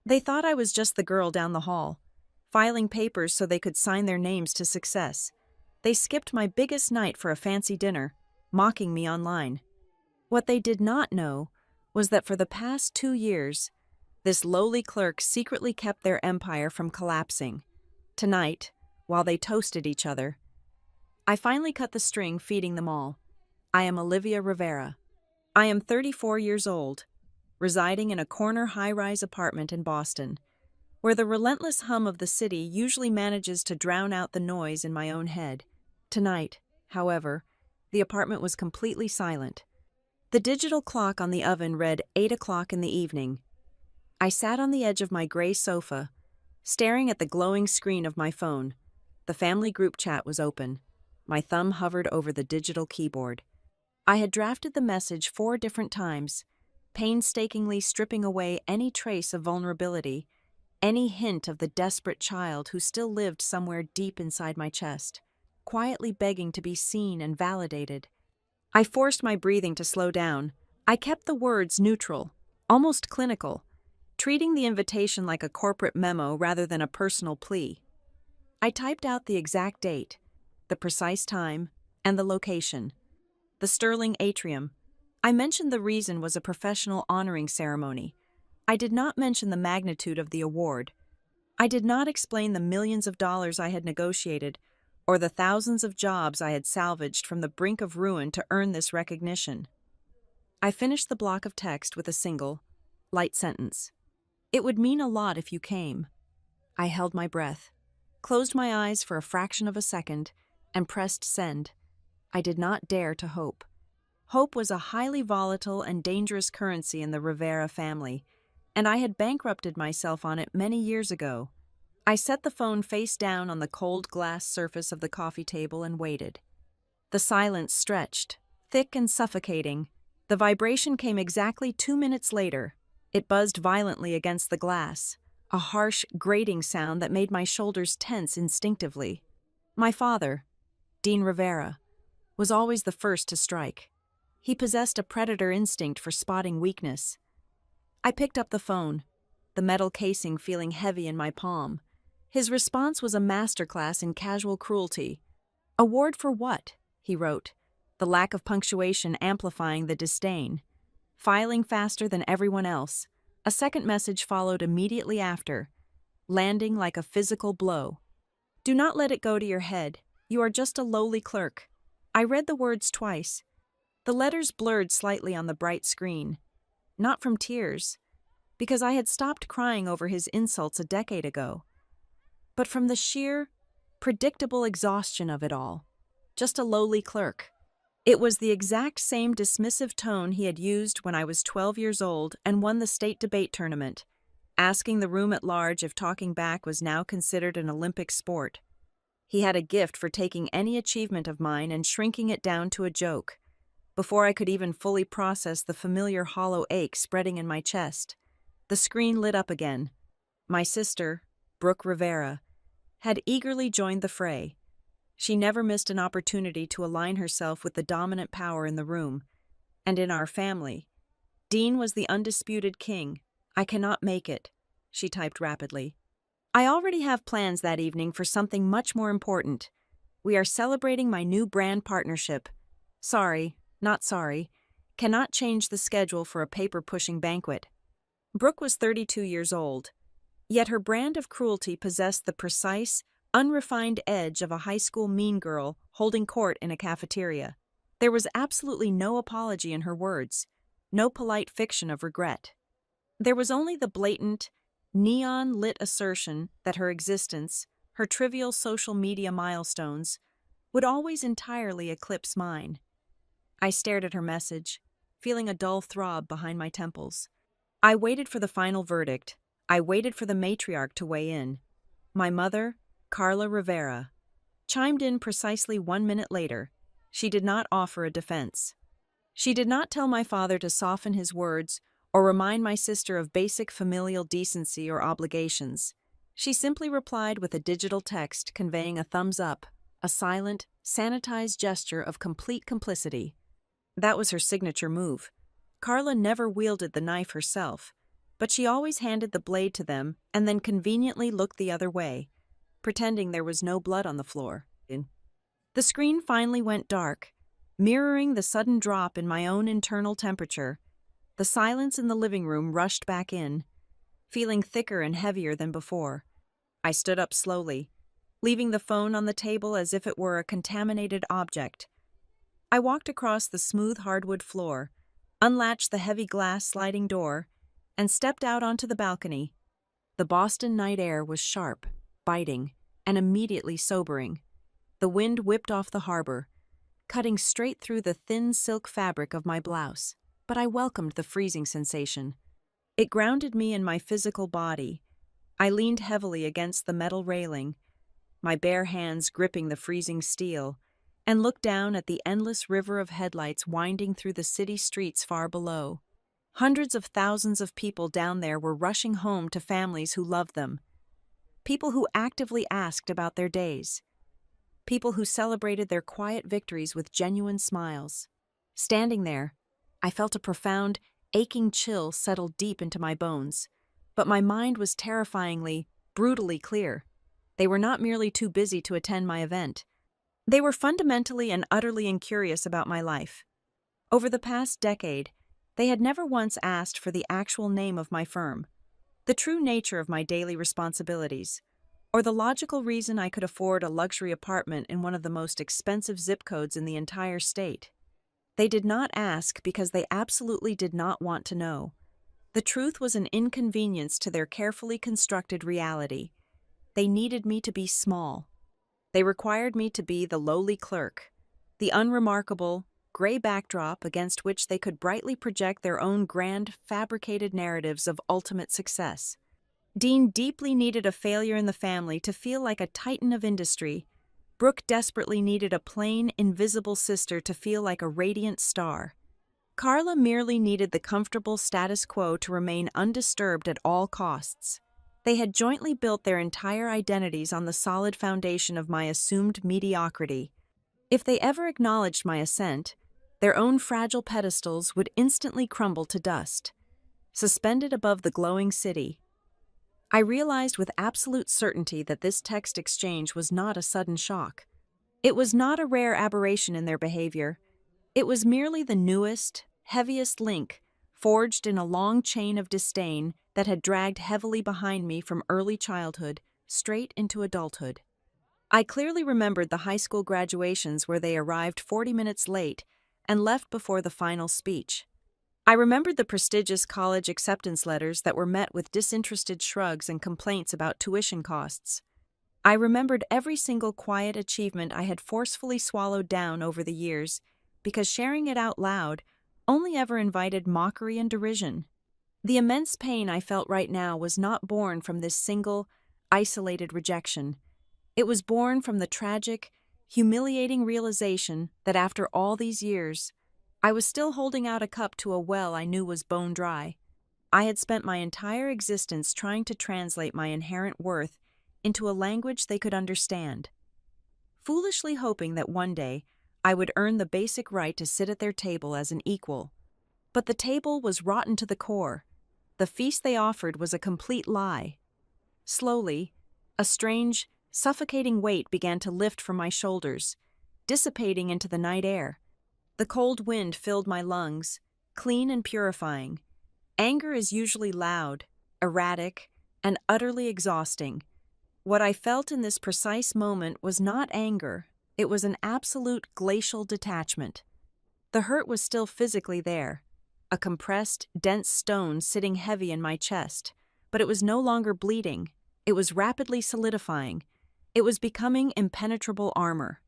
They thought I was just the girl down the hall, filing papers so they could sign their names to success. They skipped my biggest night for a fancy dinner, mocking me online. What they did not know was that for the past 2 years, this lowly clerk secretly kept their empire from collapsing. Tonight, while they toasted each other, I finally cut the string feeding them all. I am Olivia Rivera. I am 34 years old, residing in a corner high-rise apartment in Boston, where the relentless hum of the city usually manages to drown out the noise in my own head. Tonight, however, the apartment was completely silent. The digital clock on the oven read 8 o'clock in the evening. I sat on the edge of my gray sofa, staring at the glowing screen of my phone. The family group chat was open. My thumb hovered over the digital keyboard. I had drafted the message 4 different times, painstakingly stripping away any trace of vulnerability, any hint of the desperate child who still lived somewhere deep inside my chest, quietly begging to be seen and validated. I forced my breathing to slow down. I kept the words neutral, almost clinical, treating the invitation like a corporate memo rather than a personal plea. I typed out the exact date, the precise time, and the location. The Sterling Atrium. I mentioned the reason was a professional honoring ceremony. I did not mention the magnitude of the award. I did not explain the millions of dollars I had negotiated or the thousands of jobs I had salvaged from the brink of ruin to earn this recognition. I finished the block of text with a single, light sentence. It would mean a lot if you came. I held my breath, closed my eyes for a fraction of a second, and pressed send. I did not dare to hope. Hope was a highly volatile and dangerous currency in the Rivera family, and I had bankrupted myself on it many years ago. I set the phone face down on the cold glass surface of the coffee table and waited. The silence stretched, thick and suffocating. The vibration came exactly 2 minutes later. It buzzed violently against the glass, a harsh, grating sound that made my shoulders tense instinctively. My father, Dean Rivera, was always the first to strike. He possessed a predator instinct for spotting weakness. I picked up the phone, the metal casing feeling heavy in my palm. His response was a masterclass in casual cruelty. "Award for what?" he wrote, the lack of punctuation amplifying the disdain. Filing faster than everyone else, a second message followed immediately after, landing like a physical blow. "Do not let it go to your head. You are just a lowly clerk." I read the words twice. The letters blurred slightly on the bright screen. Not from tears, because I had stopped crying over his insults a decade ago, but from the sheer, predictable exhaustion of it all. Just a lowly clerk. It was the exact same dismissive tone he had used when I was 12 years old and won the state debate tournament, asking the room at large if talking back was now considered an Olympic sport. He had a gift for taking any achievement of mine and shrinking it down to a joke. Before I could even fully process the familiar hollow ache spreading in my chest, the screen lit up again. My sister, Brooke Rivera, had eagerly joined the fray. She never missed an opportunity to align herself with the dominant power in the room, and in our family. Dean was the undisputed king. "I cannot make it," she typed rapidly. "I already have plans that evening for something much more important. We are celebrating my new brand partnership. Sorry, not sorry. Cannot change the schedule for a paper-pushing banquet." Brooke was 32 years old, yet her brand of cruelty possessed the precise, unrefined edge of a high school mean girl holding court in a cafeteria. There was absolutely no apology in her words, no polite fiction of regret. There was only the blatant, neon-lit assertion that her existence, her trivial social media milestones, would always entirely eclipse mine. I stared at her message, feeling a dull throb behind my temples. I waited for the final verdict. I waited for the matriarch to weigh in. My mother, Carla Rivera, chimed in precisely 1 minute later. She did not offer a defense. She did not tell my father to soften his words or remind my sister of basic familial decency or obligations. She simply replied with a digital text conveying a thumbs up, a silent, sanitized gesture of complete complicity. That was her signature move. Carla never wielded the knife herself, but she always handed the blade to them and then conveniently looked the other way, pretending there was no blood on the floor. The screen finally went dark, mirroring the sudden drop in my own internal temperature. The silence in the living room rushed back in, feeling thicker and heavier than before. I stood up slowly, leaving the phone on the table as if it were a contaminated object. I walked across the smooth hardwood floor, unlatched the heavy glass sliding door, and stepped out onto the balcony. The Boston night air was sharp, biting, and immediately sobering. The wind whipped off the harbor, cutting straight through the thin silk fabric of my blouse, but I welcomed the freezing sensation. It grounded me in my physical body. I leaned heavily against the metal railing, my bare hands gripping the freezing steel, and looked down at the endless river of headlights winding through the city streets far below. Hundreds of thousands of people down there were rushing home to families who loved them. People who actively asked about their days. People who celebrated their quiet victories with genuine smiles. Standing there, I felt a profound, aching chill settle deep into my bones. But my mind was terrifyingly, brutally clear. They were not merely too busy to attend my event. They were fundamentally and utterly incurious about my life. Over the past decade, they had never once asked for the actual name of my firm, the true nature of my daily responsibilities, or the logical reason I could afford a luxury apartment in one of the most expensive zip codes in the entire state. They did not ask because they absolutely did not want to know. The truth was an inconvenience to their carefully constructed reality. They needed me to be small. They required me to be the lowly clerk, the unremarkable, gray backdrop against which they could brightly project their own grand, fabricated narratives of ultimate success. Dean deeply needed a failure in the family to feel like a titan of industry. Brooke desperately needed a plain, invisible sister to feel like a radiant star. Carla merely needed the comfortable status quo to remain undisturbed at all costs. They had jointly built their entire identities on the solid foundation of my assumed mediocrity. If they ever acknowledged my ascent, their own fragile pedestals would instantly crumble to dust. Suspended above the glowing city, I realized with absolute certainty that this text exchange was not a sudden shock. It was not a rare aberration in their behavior. It was merely the newest, heaviest link, forged in a long chain of disdain that had dragged heavily behind me from early childhood straight into adulthood. I clearly remembered the high school graduations where they arrived 40 minutes late and left before the final speech. I remembered the prestigious college acceptance letters that were met with disinterested shrugs and complaints about tuition costs. I remembered every single quiet achievement I had forcefully swallowed down over the years, because sharing it out loud only ever invited mockery and derision. The immense pain I felt right now was not born from this single, isolated rejection. It was born from the tragic, humiliating realization that after all these years, I was still holding out a cup to a well I knew was bone dry. I had spent my entire existence trying to translate my inherent worth into a language they could understand, foolishly hoping that one day I would earn the basic right to sit at their table as an equal. But the table was rotten to the core. The feast they offered was a complete lie. Slowly, a strange, suffocating weight began to lift from my shoulders, dissipating into the night air. The cold wind filled my lungs, clean and purifying. Anger is usually loud, erratic, and utterly exhausting. What I felt in this precise moment was not anger. It was an absolute glacial detachment. The hurt was still physically there, a compressed, dense stone sitting heavy in my chest, but it was no longer bleeding. It was rapidly solidifying. It was becoming impenetrable armor.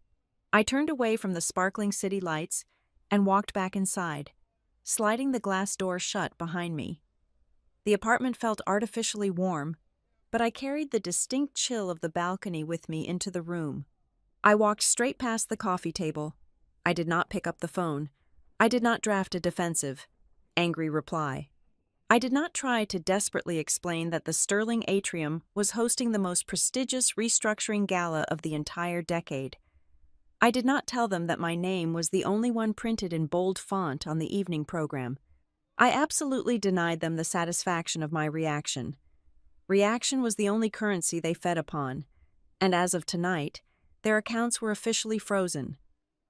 I turned away from the sparkling city lights and walked back inside, sliding the glass door shut behind me. The apartment felt artificially warm, but I carried the distinct chill of the balcony with me into the room. I walked straight past the coffee table. I did not pick up the phone. I did not draft a defensive, angry reply. I did not try to desperately explain that the Sterling Atrium was hosting the most prestigious restructuring gala of the entire decade. I did not tell them that my name was the only one printed in bold font on the evening program. I absolutely denied them the satisfaction of my reaction. Reaction was the only currency they fed upon, and as of tonight, their accounts were officially frozen.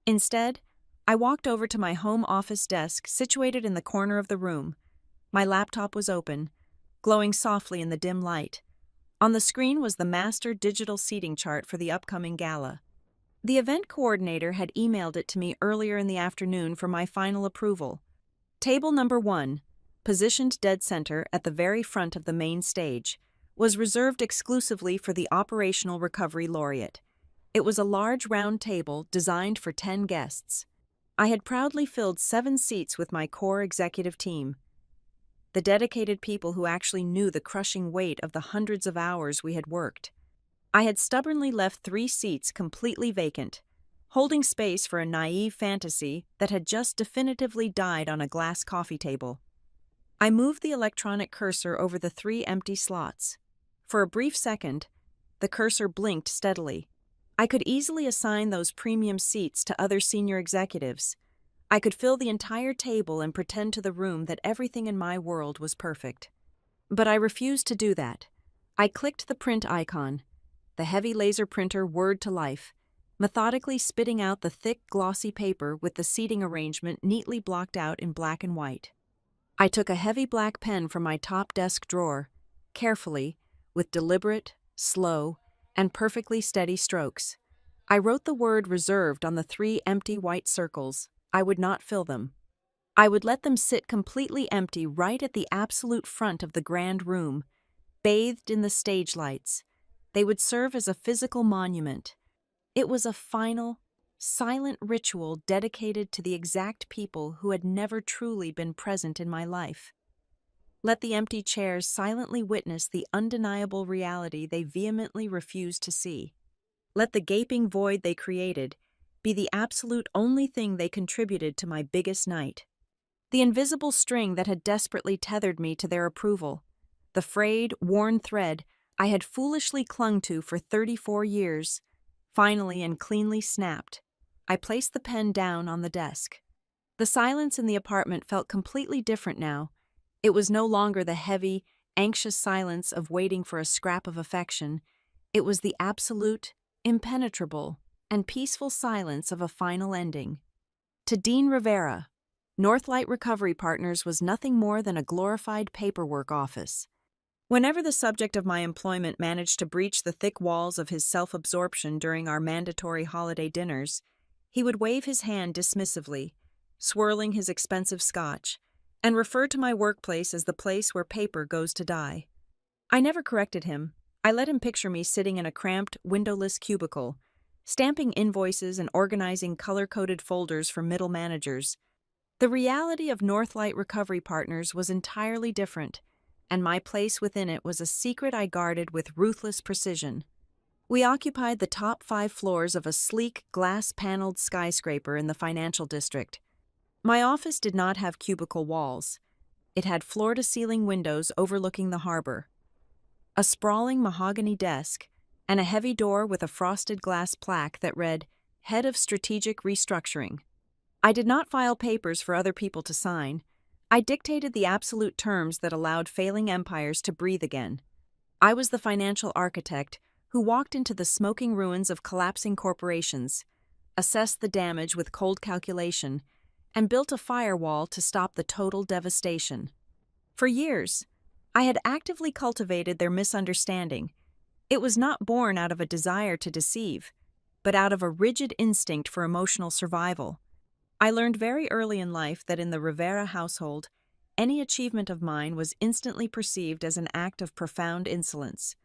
Instead, I walked over to my home office desk situated in the corner of the room. My laptop was open, glowing softly in the dim light. On the screen was the master digital seating chart for the upcoming gala. The event coordinator had emailed it to me earlier in the afternoon for my final approval. Table number 1, positioned dead center at the very front of the main stage, was reserved exclusively for the Operational Recovery Laureate. It was a large round table designed for 10 guests. I had proudly filled 7 seats with my core executive team, the dedicated people who actually knew the crushing weight of the hundreds of hours we had worked. I had stubbornly left 3 seats completely vacant, holding space for a naive fantasy that had just definitively died on a glass coffee table. I moved the electronic cursor over the 3 empty slots. For a brief second, the cursor blinked steadily. I could easily assign those premium seats to other senior executives. I could fill the entire table and pretend to the room that everything in my world was perfect. But I refused to do that. I clicked the print icon. The heavy laser printer whirred to life, methodically spitting out the thick, glossy paper with the seating arrangement neatly blocked out in black and white. I took a heavy black pen from my top desk drawer, carefully, with deliberate, slow, and perfectly steady strokes. I wrote the word reserved on the 3 empty white circles. I would not fill them. I would let them sit completely empty right at the absolute front of the grand room, bathed in the stage lights. They would serve as a physical monument. It was a final, silent ritual dedicated to the exact people who had never truly been present in my life. Let the empty chairs silently witness the undeniable reality they vehemently refused to see. Let the gaping void they created be the absolute only thing they contributed to my biggest night. The invisible string that had desperately tethered me to their approval, the frayed, worn thread I had foolishly clung to for 34 years, finally and cleanly snapped. I placed the pen down on the desk. The silence in the apartment felt completely different now. It was no longer the heavy, anxious silence of waiting for a scrap of affection. It was the absolute, impenetrable, and peaceful silence of a final ending. To Dean Rivera, Northlight Recovery Partners was nothing more than a glorified paperwork office. Whenever the subject of my employment managed to breach the thick walls of his self-absorption during our mandatory holiday dinners, he would wave his hand dismissively, swirling his expensive scotch, and refer to my workplace as the place where paper goes to die. I never corrected him. I let him picture me sitting in a cramped, windowless cubicle, stamping invoices and organizing color-coded folders for middle managers. The reality of Northlight Recovery Partners was entirely different, and my place within it was a secret I guarded with ruthless precision. We occupied the top 5 floors of a sleek, glass-paneled skyscraper in the financial district. My office did not have cubicle walls. It had floor-to-ceiling windows overlooking the harbor, a sprawling mahogany desk, and a heavy door with a frosted glass plaque that read, Head of Strategic Restructuring. I did not file papers for other people to sign. I dictated the absolute terms that allowed failing empires to breathe again. I was the financial architect who walked into the smoking ruins of collapsing corporations, assessed the damage with cold calculation, and built a firewall to stop the total devastation. For years, I had actively cultivated their misunderstanding. It was not born out of a desire to deceive, but out of a rigid instinct for emotional survival. I learned very early in life that in the Rivera household, any achievement of mine was instantly perceived as an act of profound insolence.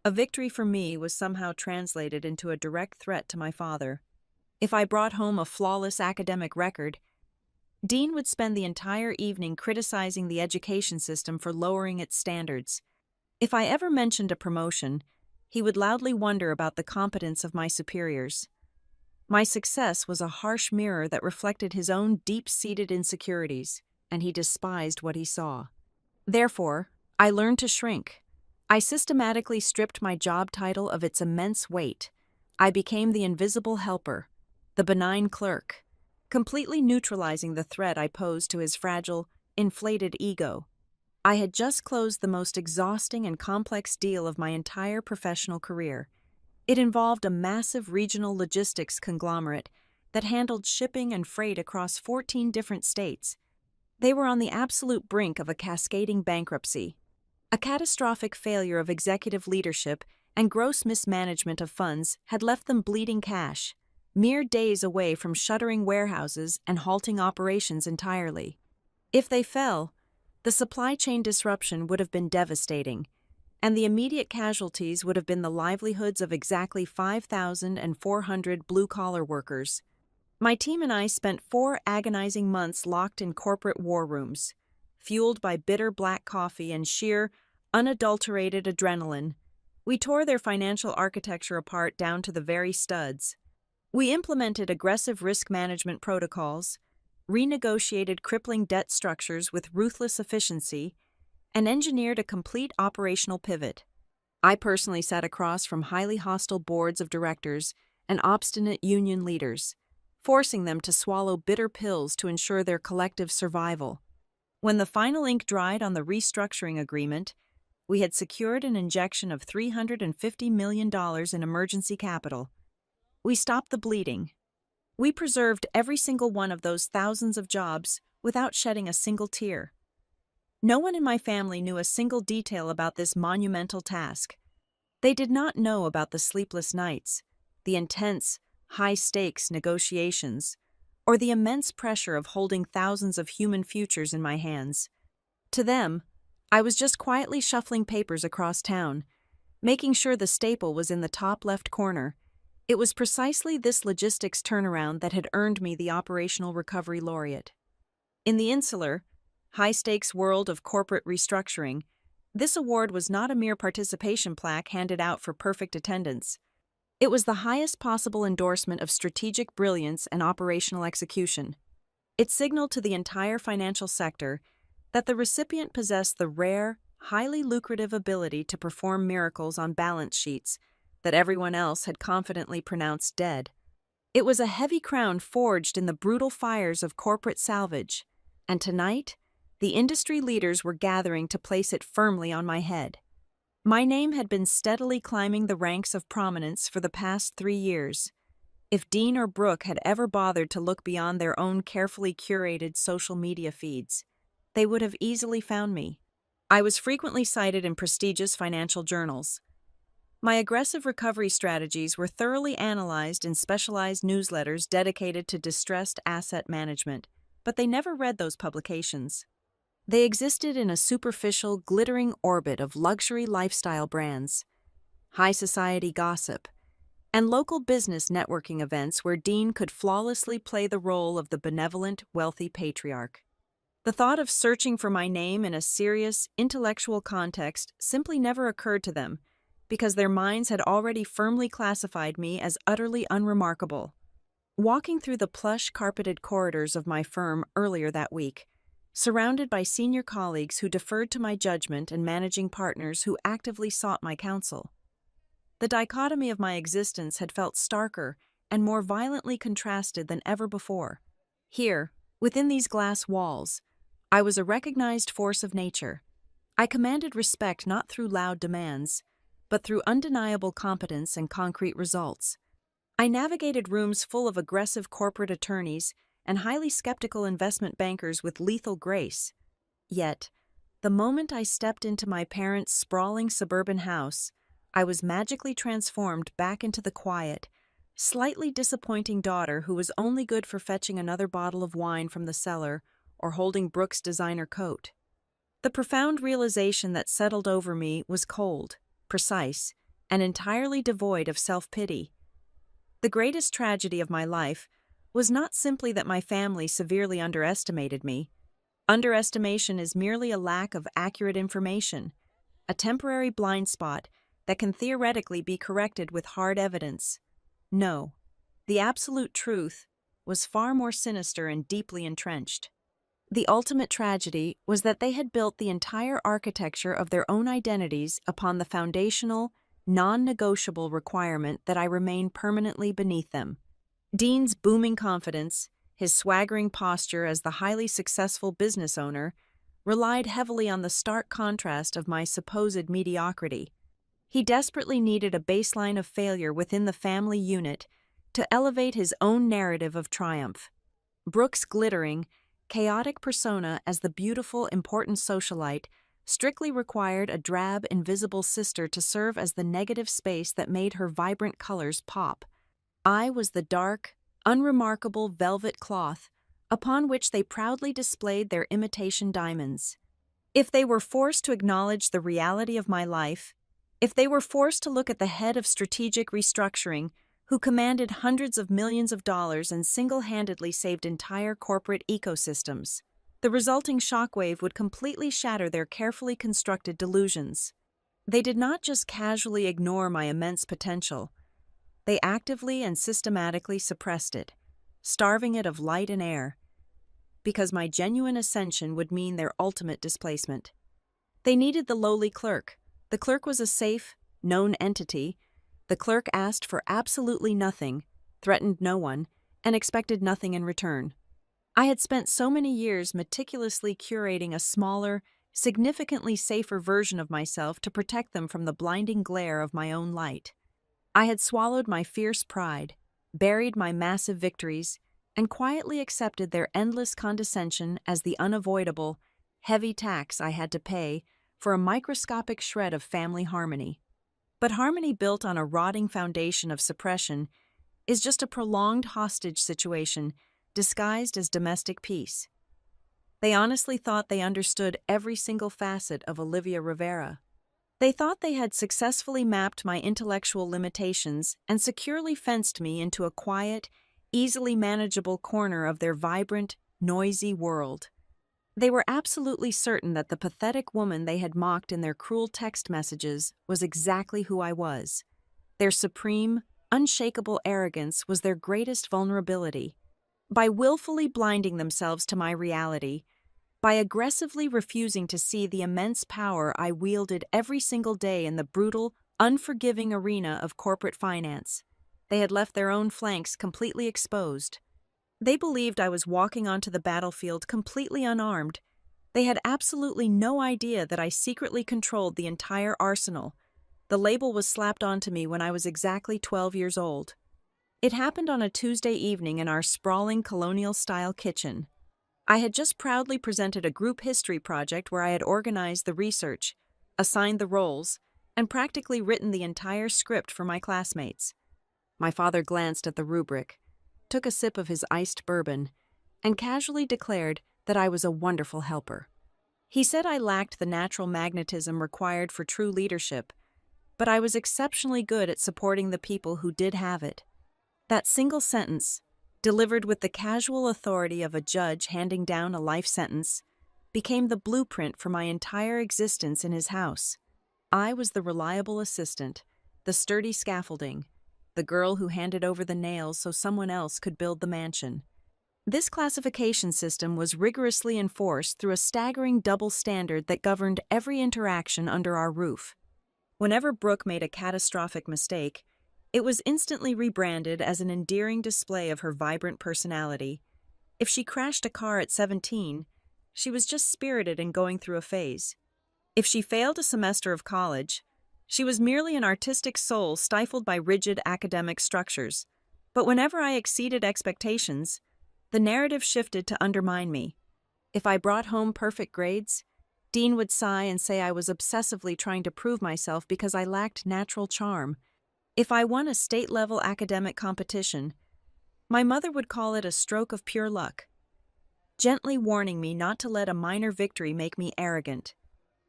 A victory for me was somehow translated into a direct threat to my father. If I brought home a flawless academic record, Dean would spend the entire evening criticizing the education system for lowering its standards. If I ever mentioned a promotion, he would loudly wonder about the competence of my superiors. My success was a harsh mirror that reflected his own deep-seated insecurities, and he despised what he saw. Therefore, I learned to shrink. I systematically stripped my job title of its immense weight. I became the invisible helper, the benign clerk, completely neutralizing the threat I posed to his fragile, inflated ego. I had just closed the most exhausting and complex deal of my entire professional career. It involved a massive regional logistics conglomerate that handled shipping and freight across 14 different states. They were on the absolute brink of a cascading bankruptcy. A catastrophic failure of executive leadership and gross mismanagement of funds had left them bleeding cash, mere days away from shuttering warehouses and halting operations entirely. If they fell, the supply chain disruption would have been devastating, and the immediate casualties would have been the livelihoods of exactly 5,400 blue-collar workers. My team and I spent 4 agonizing months locked in corporate war rooms, fueled by bitter black coffee and sheer, unadulterated adrenaline. We tore their financial architecture apart down to the very studs. We implemented aggressive risk management protocols, renegotiated crippling debt structures with ruthless efficiency, and engineered a complete operational pivot. I personally sat across from highly hostile boards of directors and obstinate union leaders, forcing them to swallow bitter pills to ensure their collective survival. When the final ink dried on the restructuring agreement, we had secured an injection of $350 million in emergency capital. We stopped the bleeding. We preserved every single one of those thousands of jobs without shedding a single tear. No one in my family knew a single detail about this monumental task. They did not know about the sleepless nights, the intense, high-stakes negotiations, or the immense pressure of holding thousands of human futures in my hands. To them, I was just quietly shuffling papers across town, making sure the staple was in the top left corner. It was precisely this logistics turnaround that had earned me the Operational Recovery Laureate. In the insular, high-stakes world of corporate restructuring, this award was not a mere participation plaque handed out for perfect attendance. It was the highest possible endorsement of strategic brilliance and operational execution. It signaled to the entire financial sector that the recipient possessed the rare, highly lucrative ability to perform miracles on balance sheets that everyone else had confidently pronounced dead. It was a heavy crown forged in the brutal fires of corporate salvage, and tonight, the industry leaders were gathering to place it firmly on my head. My name had been steadily climbing the ranks of prominence for the past 3 years. If Dean or Brooke had ever bothered to look beyond their own carefully curated social media feeds, they would have easily found me. I was frequently cited in prestigious financial journals. My aggressive recovery strategies were thoroughly analyzed in specialized newsletters dedicated to distressed asset management, but they never read those publications. They existed in a superficial, glittering orbit of luxury lifestyle brands, high society gossip, and local business networking events where Dean could flawlessly play the role of the benevolent, wealthy patriarch. The thought of searching for my name in a serious, intellectual context simply never occurred to them, because their minds had already firmly classified me as utterly unremarkable. Walking through the plush, carpeted corridors of my firm earlier that week, surrounded by senior colleagues who deferred to my judgment and managing partners who actively sought my counsel, the dichotomy of my existence had felt starker and more violently contrasted than ever before. Here, within these glass walls, I was a recognized force of nature. I commanded respect not through loud demands, but through undeniable competence and concrete results. I navigated rooms full of aggressive corporate attorneys and highly skeptical investment bankers with lethal grace. Yet, the moment I stepped into my parents' sprawling suburban house, I was magically transformed back into the quiet, slightly disappointing daughter who was only good for fetching another bottle of wine from the cellar or holding Brooke's designer coat. The profound realization that settled over me was cold, precise, and entirely devoid of self-pity. The greatest tragedy of my life was not simply that my family severely underestimated me. Underestimation is merely a lack of accurate information, a temporary blind spot that can theoretically be corrected with hard evidence. No, the absolute truth was far more sinister and deeply entrenched. The ultimate tragedy was that they had built the entire architecture of their own identities upon the foundational, non-negotiable requirement that I remain permanently beneath them. Dean's booming confidence, his swaggering posture as the highly successful business owner, relied heavily on the stark contrast of my supposed mediocrity. He desperately needed a baseline of failure within the family unit to elevate his own narrative of triumph. Brooke's glittering, chaotic persona as the beautiful, important socialite strictly required a drab, invisible sister to serve as the negative space that made her vibrant colors pop. I was the dark, unremarkable velvet cloth upon which they proudly displayed their imitation diamonds. If they were forced to acknowledge the reality of my life, if they were forced to look at the head of strategic restructuring, who commanded hundreds of millions of dollars and single-handedly saved entire corporate ecosystems, the resulting shockwave would completely shatter their carefully constructed delusions. They did not just casually ignore my immense potential. They actively and systematically suppressed it, starving it of light and air, because my genuine ascension would mean their ultimate displacement. They needed the lowly clerk. The clerk was a safe, known entity. The clerk asked for absolutely nothing, threatened no one, and expected nothing in return. I had spent so many years meticulously curating a smaller, significantly safer version of myself to protect them from the blinding glare of my own light. I had swallowed my fierce pride, buried my massive victories, and quietly accepted their endless condescension as the unavoidable, heavy tax I had to pay for a microscopic shred of family harmony. But harmony built on a rotting foundation of suppression is just a prolonged hostage situation disguised as domestic peace. They honestly thought they understood every single facet of Olivia Rivera. They thought they had successfully mapped my intellectual limitations and securely fenced me into a quiet, easily manageable corner of their vibrant, noisy world. They were absolutely certain that the pathetic woman they had mocked in their cruel text messages was exactly who I was. Their supreme, unshakable arrogance was their greatest vulnerability. By willfully blinding themselves to my reality, by aggressively refusing to see the immense power I wielded every single day in the brutal, unforgiving arena of corporate finance, they had left their own flanks completely exposed. They believed I was walking onto the battlefield completely unarmed. They had absolutely no idea that I secretly controlled the entire arsenal. The label was slapped onto me when I was exactly 12 years old. It happened on a Tuesday evening in our sprawling colonial-style kitchen. I had just proudly presented a group history project where I had organized the research, assigned the roles, and practically written the entire script for my classmates. My father glanced at the rubric, took a sip of his iced bourbon, and casually declared that I was a wonderful helper. He said I lacked the natural magnetism required for true leadership, but I was exceptionally good at supporting the people who did have it. That single sentence, delivered with the casual authority of a judge handing down a life sentence, became the blueprint for my entire existence in his house. I was the reliable assistant, the sturdy scaffolding, the girl who handed over the nails so someone else could build the mansion. This classification system was rigorously enforced through a staggering double standard that governed every interaction under our roof. Whenever Brooke made a catastrophic mistake, it was instantly rebranded as an endearing display of her vibrant personality. If she crashed a car at 17, she was just spirited and going through a phase. If she failed a semester of college, she was merely an artistic soul stifled by rigid academic structures. But whenever I exceeded expectations, the narrative shifted to undermine me. If I brought home perfect grades, Dean would sigh and say I was obsessively trying to prove myself because I lacked natural charm. If I won a state-level academic competition, my mother would call it a stroke of pure luck, gently warning me not to let a minor victory make me arrogant.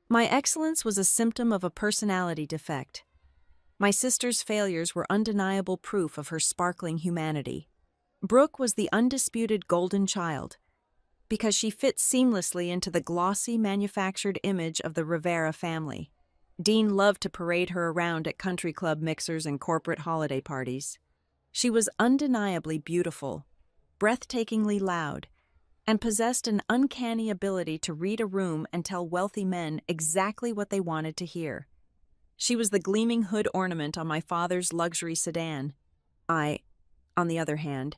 My excellence was a symptom of a personality defect. My sister's failures were undeniable proof of her sparkling humanity. Brooke was the undisputed golden child, because she fit seamlessly into the glossy, manufactured image of the Rivera family. Dean loved to parade her around at country club mixers and corporate holiday parties. She was undeniably beautiful, breathtakingly loud, and possessed an uncanny ability to read a room and tell wealthy men exactly what they wanted to hear. She was the gleaming hood ornament on my father's luxury sedan. I, on the other hand,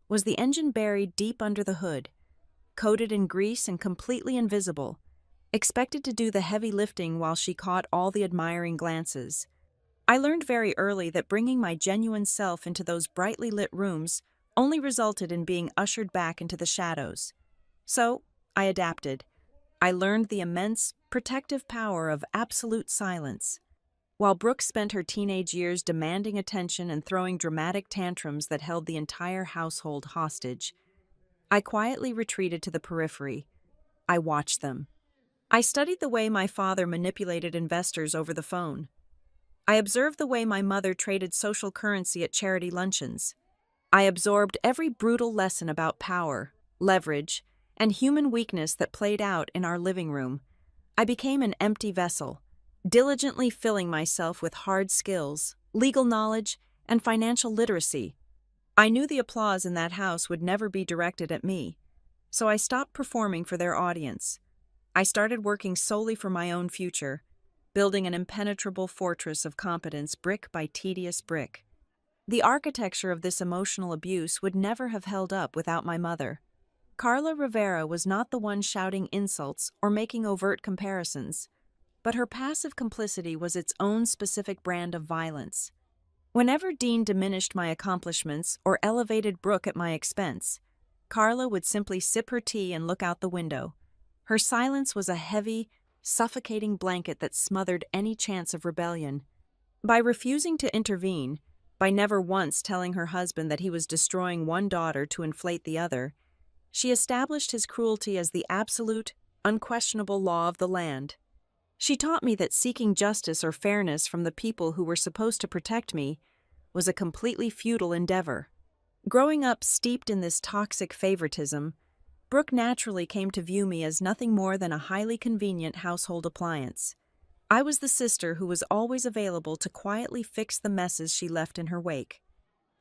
was the engine buried deep under the hood, coated in grease and completely invisible, expected to do the heavy lifting while she caught all the admiring glances. I learned very early that bringing my genuine self into those brightly lit rooms only resulted in being ushered back into the shadows. So, I adapted. I learned the immense, protective power of absolute silence. While Brooke spent her teenage years demanding attention and throwing dramatic tantrums that held the entire household hostage, I quietly retreated to the periphery. I watched them. I studied the way my father manipulated investors over the phone. I observed the way my mother traded social currency at charity luncheons. I absorbed every brutal lesson about power, leverage, and human weakness that played out in our living room. I became an empty vessel, diligently filling myself with hard skills, legal knowledge, and financial literacy. I knew the applause in that house would never be directed at me, so I stopped performing for their audience. I started working solely for my own future, building an impenetrable fortress of competence brick by tedious brick. The architecture of this emotional abuse would never have held up without my mother. Carla Rivera was not the one shouting insults or making overt comparisons, but her passive complicity was its own specific brand of violence. Whenever Dean diminished my accomplishments or elevated Brooke at my expense, Carla would simply sip her tea and look out the window. Her silence was a heavy, suffocating blanket that smothered any chance of rebellion. By refusing to intervene, by never once telling her husband that he was destroying one daughter to inflate the other, she established his cruelty as the absolute, unquestionable law of the land. She taught me that seeking justice or fairness from the people who were supposed to protect me was a completely futile endeavor. Growing up steeped in this toxic favoritism, Brooke naturally came to view me as nothing more than a highly convenient household appliance. I was the sister who was always available to quietly fix the messes she left in her wake.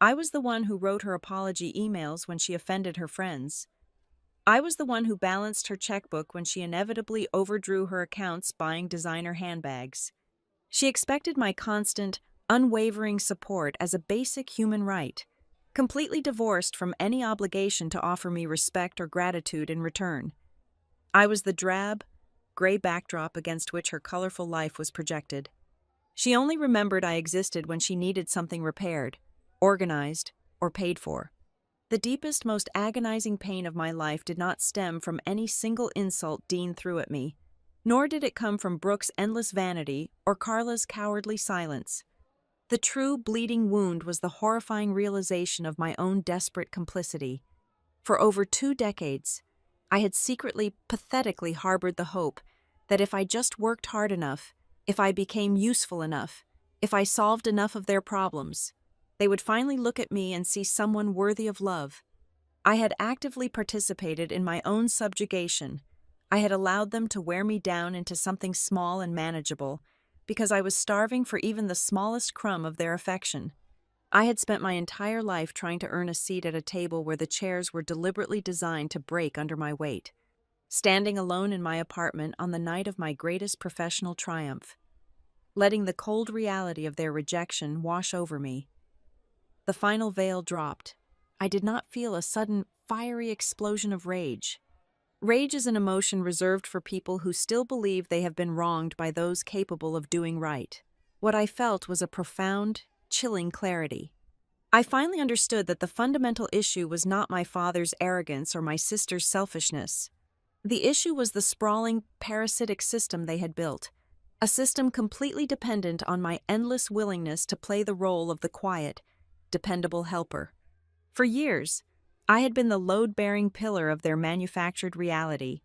I was the one who wrote her apology emails when she offended her friends. I was the one who balanced her checkbook when she inevitably overdrew her accounts buying designer handbags. She expected my constant, unwavering support as a basic human right, completely divorced from any obligation to offer me respect or gratitude in return. I was the drab, gray backdrop against which her colorful life was projected. She only remembered I existed when she needed something repaired, organized, or paid for. The deepest, most agonizing pain of my life did not stem from any single insult Dean threw at me, nor did it come from Brooke's endless vanity or Carla's cowardly silence. The true bleeding wound was the horrifying realization of my own desperate complicity. For over 2 decades, I had secretly, pathetically harbored the hope that if I just worked hard enough, if I became useful enough, if I solved enough of their problems, they would finally look at me and see someone worthy of love. I had actively participated in my own subjugation. I had allowed them to wear me down into something small and manageable, because I was starving for even the smallest crumb of their affection. I had spent my entire life trying to earn a seat at a table where the chairs were deliberately designed to break under my weight, standing alone in my apartment on the night of my greatest professional triumph, letting the cold reality of their rejection wash over me. The final veil dropped. I did not feel a sudden, fiery explosion of rage. Rage is an emotion reserved for people who still believe they have been wronged by those capable of doing right. What I felt was a profound, chilling clarity. I finally understood that the fundamental issue was not my father's arrogance or my sister's selfishness. The issue was the sprawling, parasitic system they had built, a system completely dependent on my endless willingness to play the role of the quiet, dependable helper. For years, I had been the load-bearing pillar of their manufactured reality.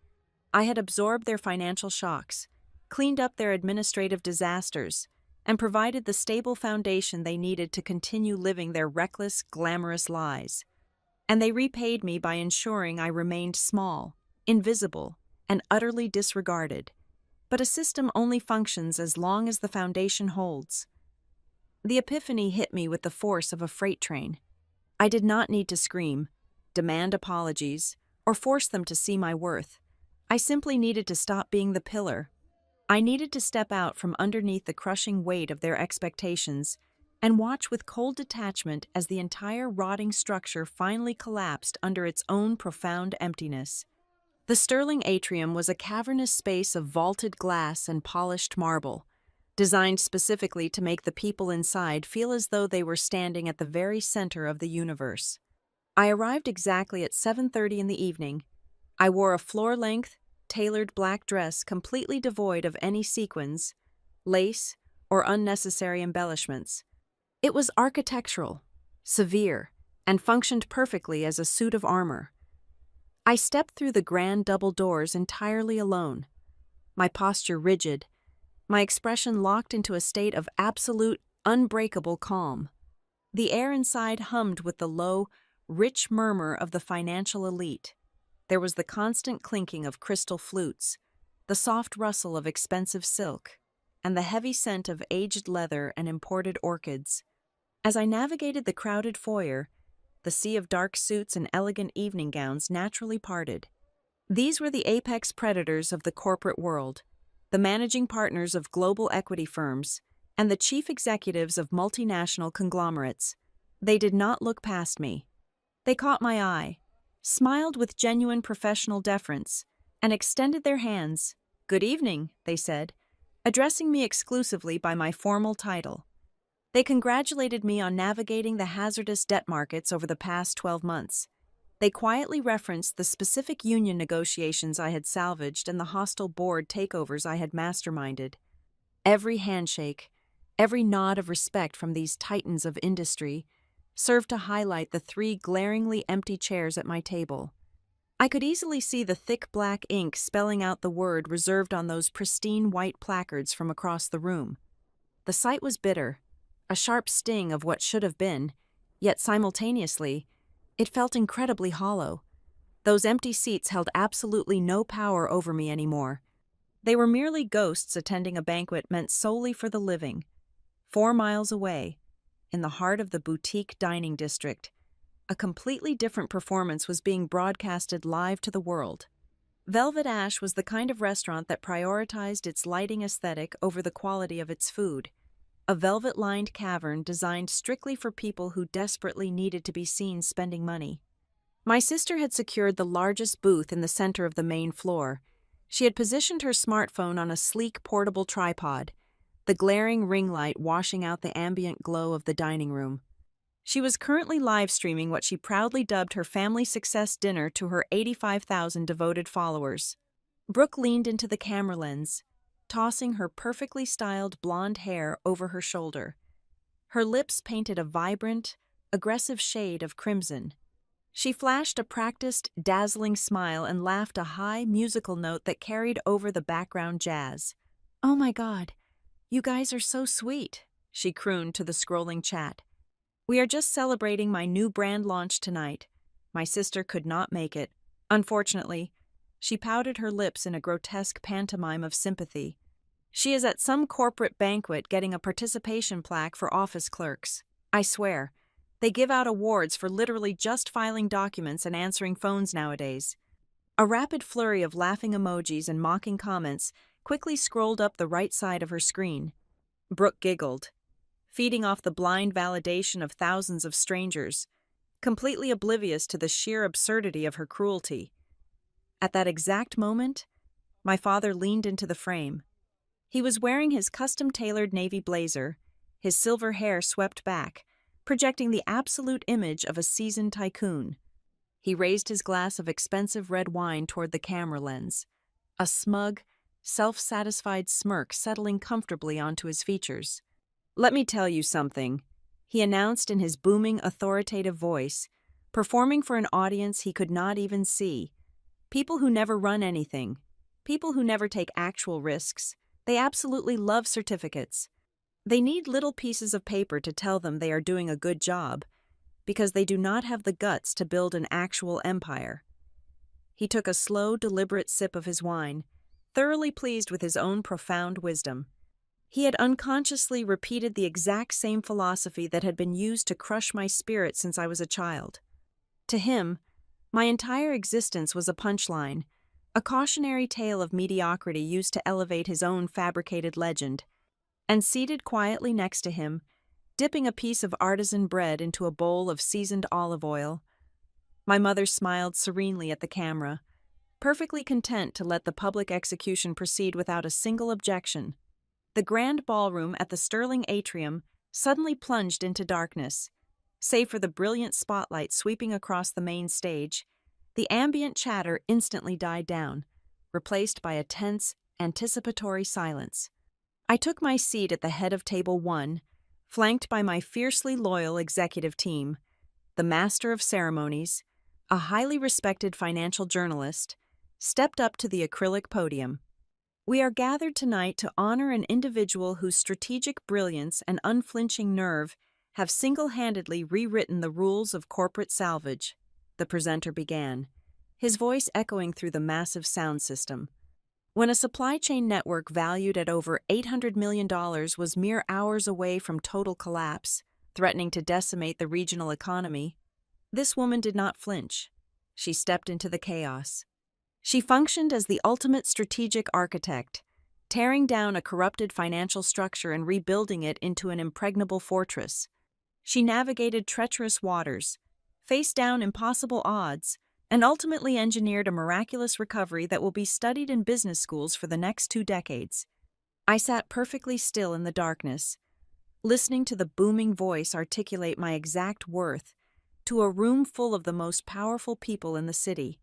I had absorbed their financial shocks, cleaned up their administrative disasters, and provided the stable foundation they needed to continue living their reckless, glamorous lives. And they repaid me by ensuring I remained small, invisible, and utterly disregarded. But a system only functions as long as the foundation holds. The epiphany hit me with the force of a freight train. I did not need to scream, demand apologies, or force them to see my worth. I simply needed to stop being the pillar. I needed to step out from underneath the crushing weight of their expectations and watch with cold detachment as the entire rotting structure finally collapsed under its own profound emptiness. The sterling atrium was a cavernous space of vaulted glass and polished marble, designed specifically to make the people inside feel as though they were standing at the very center of the universe. I arrived exactly at 7:30 in the evening. I wore a floor-length, tailored black dress completely devoid of any sequins, lace, or unnecessary embellishments. It was architectural, severe, and functioned perfectly as a suit of armor. I stepped through the grand double doors entirely alone, my posture rigid, my expression locked into a state of absolute, unbreakable calm. The air inside hummed with the low, rich murmur of the financial elite. There was the constant clinking of crystal flutes, the soft rustle of expensive silk, and the heavy scent of aged leather and imported orchids. As I navigated the crowded foyer, the sea of dark suits and elegant evening gowns naturally parted. These were the apex predators of the corporate world, the managing partners of global equity firms, and the chief executives of multinational conglomerates. They did not look past me. They caught my eye, smiled with genuine professional deference, and extended their hands. "Good evening," they said, addressing me exclusively by my formal title. They congratulated me on navigating the hazardous debt markets over the past 12 months. They quietly referenced the specific union negotiations I had salvaged and the hostile board takeovers I had masterminded. Every handshake, every nod of respect from these titans of industry served to highlight the 3 glaringly empty chairs at my table. I could easily see the thick black ink spelling out the word reserved on those pristine white placards from across the room. The sight was bitter, a sharp sting of what should have been, yet simultaneously, it felt incredibly hollow. Those empty seats held absolutely no power over me anymore. They were merely ghosts attending a banquet meant solely for the living. 4 miles away, in the heart of the boutique dining district, a completely different performance was being broadcasted live to the world. Velvet Ash was the kind of restaurant that prioritized its lighting aesthetic over the quality of its food. A velvet-lined cavern designed strictly for people who desperately needed to be seen spending money. My sister had secured the largest booth in the center of the main floor. She had positioned her smartphone on a sleek portable tripod, the glaring ring light washing out the ambient glow of the dining room. She was currently live-streaming what she proudly dubbed her family success dinner to her 85,000 devoted followers. Brooke leaned into the camera lens, tossing her perfectly styled blonde hair over her shoulder. Her lips painted a vibrant, aggressive shade of crimson. She flashed a practiced, dazzling smile and laughed a high, musical note that carried over the background jazz. "Oh my God, you guys are so sweet," she crooned to the scrolling chat. "We are just celebrating my new brand launch tonight. My sister could not make it. Unfortunately," she pouted her lips in a grotesque pantomime of sympathy. "She is at some corporate banquet getting a participation plaque for office clerks. I swear, they give out awards for literally just filing documents and answering phones nowadays." A rapid flurry of laughing emojis and mocking comments quickly scrolled up the right side of her screen. Brooke giggled, feeding off the blind validation of thousands of strangers, completely oblivious to the sheer absurdity of her cruelty. At that exact moment, my father leaned into the frame. He was wearing his custom-tailored navy blazer, his silver hair swept back, projecting the absolute image of a seasoned tycoon. He raised his glass of expensive red wine toward the camera lens, a smug, self-satisfied smirk settling comfortably onto his features. "Let me tell you something," he announced in his booming, authoritative voice, performing for an audience he could not even see. "People who never run anything, people who never take actual risks, they absolutely love certificates. They need little pieces of paper to tell them they are doing a good job, because they do not have the guts to build an actual empire." He took a slow, deliberate sip of his wine, thoroughly pleased with his own profound wisdom. He had unconsciously repeated the exact same philosophy that had been used to crush my spirit since I was a child. To him, my entire existence was a punchline, a cautionary tale of mediocrity used to elevate his own fabricated legend. And seated quietly next to him, dipping a piece of artisan bread into a bowl of seasoned olive oil, my mother smiled serenely at the camera, perfectly content to let the public execution proceed without a single objection. The grand ballroom at the Sterling Atrium suddenly plunged into darkness. Save for the brilliant spotlight sweeping across the main stage, the ambient chatter instantly died down, replaced by a tense, anticipatory silence. I took my seat at the head of Table 1, flanked by my fiercely loyal executive team, the master of ceremonies, a highly respected financial journalist, stepped up to the acrylic podium. We are gathered tonight to honor an individual whose strategic brilliance and unflinching nerve have single-handedly rewritten the rules of corporate salvage, the presenter began, his voice echoing through the massive sound system. When a supply chain network valued at over $800 million was mere hours away from total collapse, threatening to decimate the regional economy, this woman did not flinch. She stepped into the chaos. She functioned as the ultimate strategic architect, tearing down a corrupted financial structure and rebuilding it into an impregnable fortress. She navigated treacherous waters, faced down impossible odds, and ultimately engineered a miraculous recovery that will be studied in business schools for the next 2 decades. I sat perfectly still in the darkness, listening to the booming voice articulate my exact worth to a room full of the most powerful people in the city.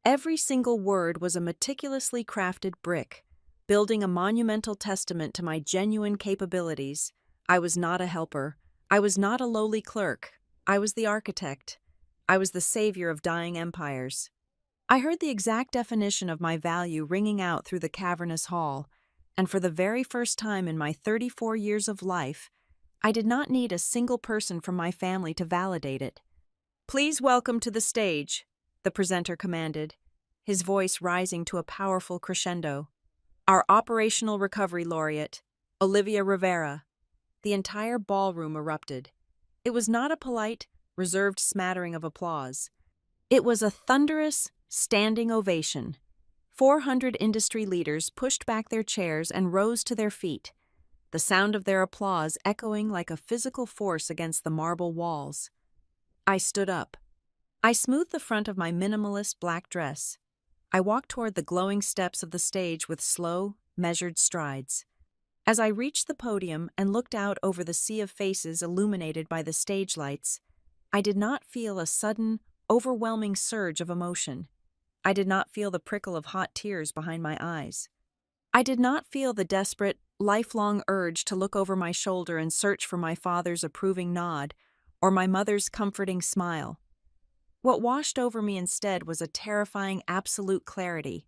Every single word was a meticulously crafted brick, building a monumental testament to my genuine capabilities. I was not a helper. I was not a lowly clerk. I was the architect. I was the savior of dying empires. I heard the exact definition of my value ringing out through the cavernous hall, and for the very first time in my 34 years of life, I did not need a single person from my family to validate it. "Please welcome to the stage," the presenter commanded, his voice rising to a powerful crescendo, "our operational recovery laureate, Olivia Rivera." The entire ballroom erupted. It was not a polite, reserved smattering of applause. It was a thunderous, standing ovation. 400 industry leaders pushed back their chairs and rose to their feet, the sound of their applause echoing like a physical force against the marble walls. I stood up. I smoothed the front of my minimalist black dress. I walked toward the glowing steps of the stage with slow, measured strides. As I reached the podium and looked out over the sea of faces illuminated by the stage lights, I did not feel a sudden, overwhelming surge of emotion. I did not feel the prickle of hot tears behind my eyes. I did not feel the desperate, lifelong urge to look over my shoulder and search for my father's approving nod or my mother's comforting smile. What washed over me instead was a terrifying absolute clarity.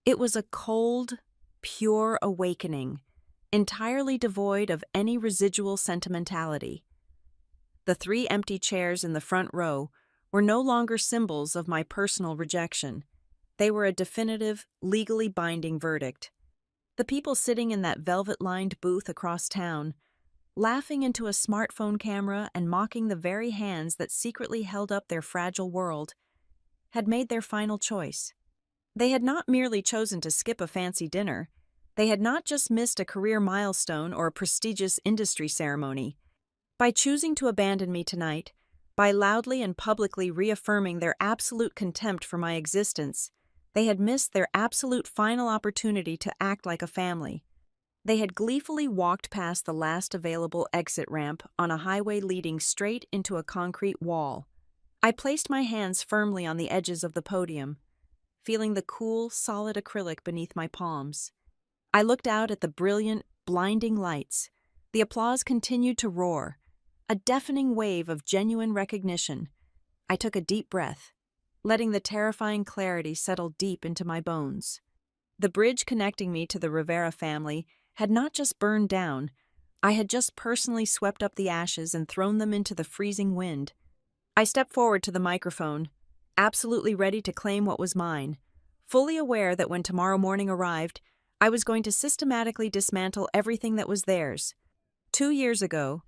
It was a cold, pure awakening, entirely devoid of any residual sentimentality. The 3 empty chairs in the front row were no longer symbols of my personal rejection. They were a definitive, legally binding verdict. The people sitting in that velvet-lined booth across town, laughing into a smartphone camera and mocking the very hands that secretly held up their fragile world, had made their final choice. They had not merely chosen to skip a fancy dinner. They had not just missed a career milestone or a prestigious industry ceremony. By choosing to abandon me tonight, by loudly and publicly reaffirming their absolute contempt for my existence, they had missed their absolute final opportunity to act like a family. They had gleefully walked past the last available exit ramp on a highway leading straight into a concrete wall. I placed my hands firmly on the edges of the podium, feeling the cool, solid acrylic beneath my palms. I looked out at the brilliant, blinding lights. The applause continued to roar, a deafening wave of genuine recognition. I took a deep breath, letting the terrifying clarity settle deep into my bones. The bridge connecting me to the Rivera family had not just burned down, I had just personally swept up the ashes and thrown them into the freezing wind. I stepped forward to the microphone, absolutely ready to claim what was mine, fully aware that when tomorrow morning arrived, I was going to systematically dismantle everything that was theirs. 2 years ago,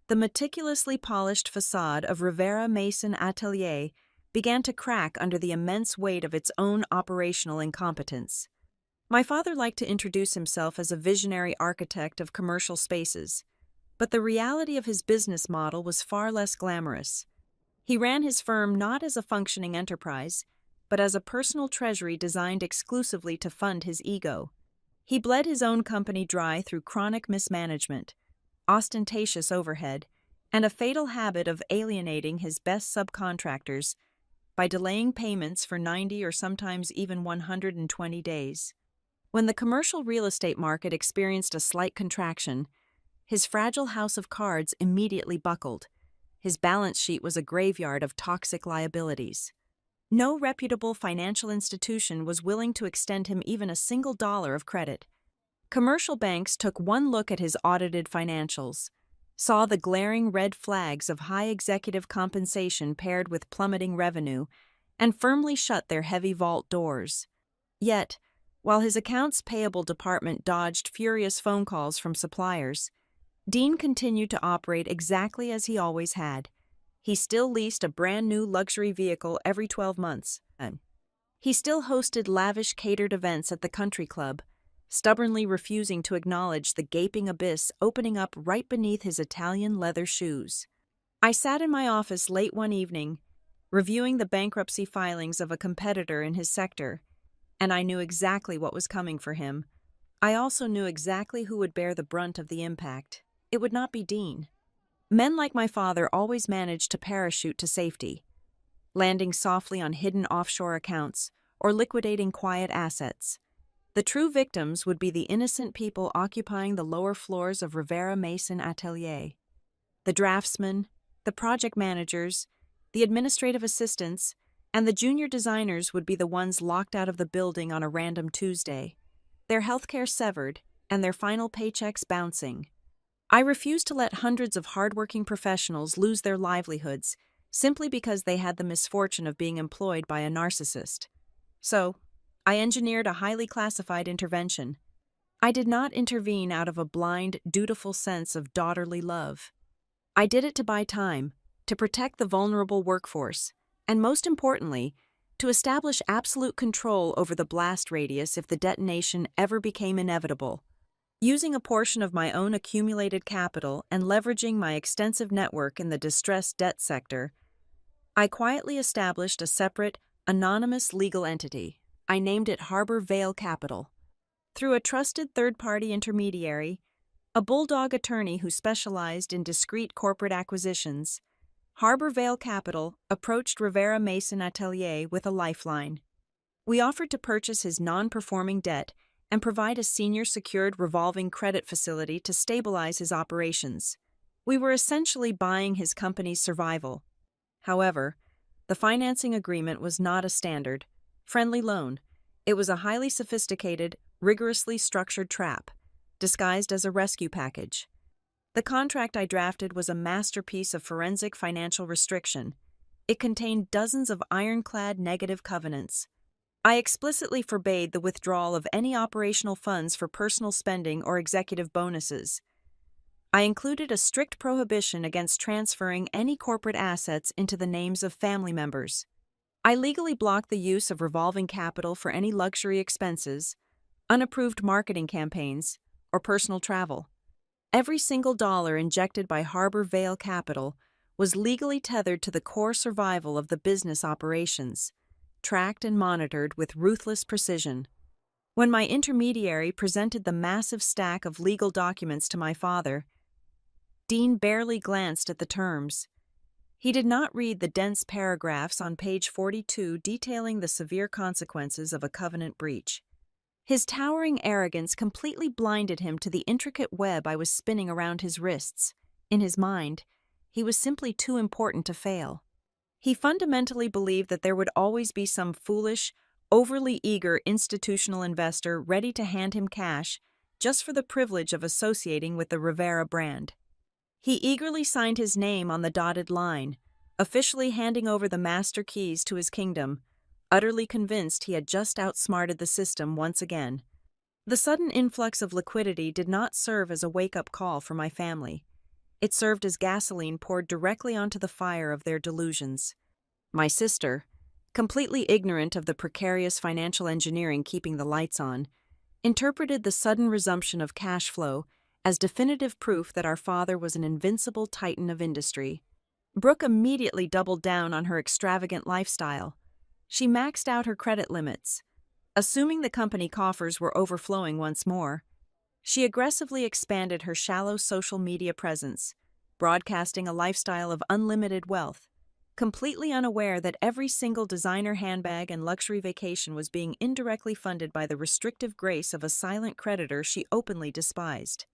the meticulously polished facade of Rivera Mason Atelier began to crack under the immense weight of its own operational incompetence. My father liked to introduce himself as a visionary architect of commercial spaces, but the reality of his business model was far less glamorous. He ran his firm not as a functioning enterprise, but as a personal treasury designed exclusively to fund his ego. He bled his own company dry through chronic mismanagement, ostentatious overhead, and a fatal habit of alienating his best subcontractors by delaying payments for 90 or sometimes even 120 days. When the commercial real estate market experienced a slight contraction, his fragile house of cards immediately buckled. His balance sheet was a graveyard of toxic liabilities. No reputable financial institution was willing to extend him even a single dollar of credit. Commercial banks took one look at his audited financials, saw the glaring red flags of high executive compensation paired with plummeting revenue, and firmly shut their heavy vault doors. Yet, while his accounts payable department dodged furious phone calls from suppliers, Dean continued to operate exactly as he always had. He still leased a brand new luxury vehicle every 12 months. He still hosted lavish catered events at the country club, stubbornly refusing to acknowledge the gaping abyss opening up right beneath his Italian leather shoes. I sat in my office late one evening, reviewing the bankruptcy filings of a competitor in his sector, and I knew exactly what was coming for him. I also knew exactly who would bear the brunt of the impact. It would not be Dean. Men like my father always managed to parachute to safety, landing softly on hidden offshore accounts or liquidating quiet assets. The true victims would be the innocent people occupying the lower floors of Rivera Mason Atelier. The draftsmen, the project managers, the administrative assistants, and the junior designers would be the ones locked out of the building on a random Tuesday, their healthcare severed and their final paychecks bouncing. I refuse to let hundreds of hardworking professionals lose their livelihoods simply because they had the misfortune of being employed by a narcissist. So, I engineered a highly classified intervention. I did not intervene out of a blind, dutiful sense of daughterly love. I did it to buy time, to protect the vulnerable workforce, and most importantly, to establish absolute control over the blast radius if the detonation ever became inevitable. Using a portion of my own accumulated capital and leveraging my extensive network in the distressed debt sector, I quietly established a separate, anonymous legal entity. I named it Harbor Vale Capital. Through a trusted third-party intermediary, a bulldog attorney who specialized in discreet corporate acquisitions, Harbor Vale Capital approached Rivera Mason Atelier with a lifeline. We offered to purchase his non-performing debt and provide a senior secured revolving credit facility to stabilize his operations. We were essentially buying his company's survival. However, the financing agreement was not a standard, friendly loan. It was a highly sophisticated, rigorously structured trap, disguised as a rescue package. The contract I drafted was a masterpiece of forensic financial restriction. It contained dozens of ironclad negative covenants. I explicitly forbade the withdrawal of any operational funds for personal spending or executive bonuses. I included a strict prohibition against transferring any corporate assets into the names of family members. I legally blocked the use of revolving capital for any luxury expenses, unapproved marketing campaigns, or personal travel. Every single dollar injected by Harbor Vale Capital was legally tethered to the core survival of the business operations, tracked and monitored with ruthless precision. When my intermediary presented the massive stack of legal documents to my father, Dean barely glanced at the terms. He did not read the dense paragraphs on page 42 detailing the severe consequences of a covenant breach. His towering arrogance completely blinded him to the intricate web I was spinning around his wrists. In his mind, he was simply too important to fail. He fundamentally believed that there would always be some foolish, overly eager institutional investor ready to hand him cash just for the privilege of associating with the Rivera brand. He eagerly signed his name on the dotted line, officially handing over the master keys to his kingdom, utterly convinced he had just outsmarted the system once again. The sudden influx of liquidity did not serve as a wake-up call for my family. It served as gasoline poured directly onto the fire of their delusions. My sister, completely ignorant of the precarious financial engineering keeping the lights on, interpreted the sudden resumption of cash flow as definitive proof that our father was an invincible titan of industry. Brooke immediately doubled down on her extravagant lifestyle. She maxed out her credit limits. Assuming the company coffers were overflowing once more, she aggressively expanded her shallow social media presence, broadcasting a lifestyle of unlimited wealth, completely unaware that every single designer handbag and luxury vacation was being indirectly funded by the restrictive grace of a silent creditor she openly despised.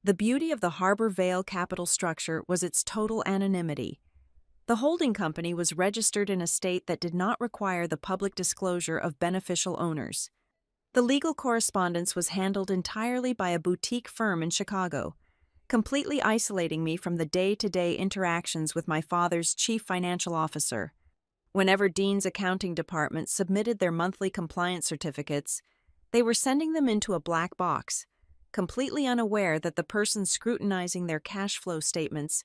The beauty of the Harbor Vale capital structure was its total anonymity. The holding company was registered in a state that did not require the public disclosure of beneficial owners. The legal correspondence was handled entirely by a boutique firm in Chicago, completely isolating me from the day-to-day interactions with my father's chief financial officer. Whenever Dean's accounting department submitted their monthly compliance certificates, they were sending them into a black box, completely unaware that the person scrutinizing their cash flow statements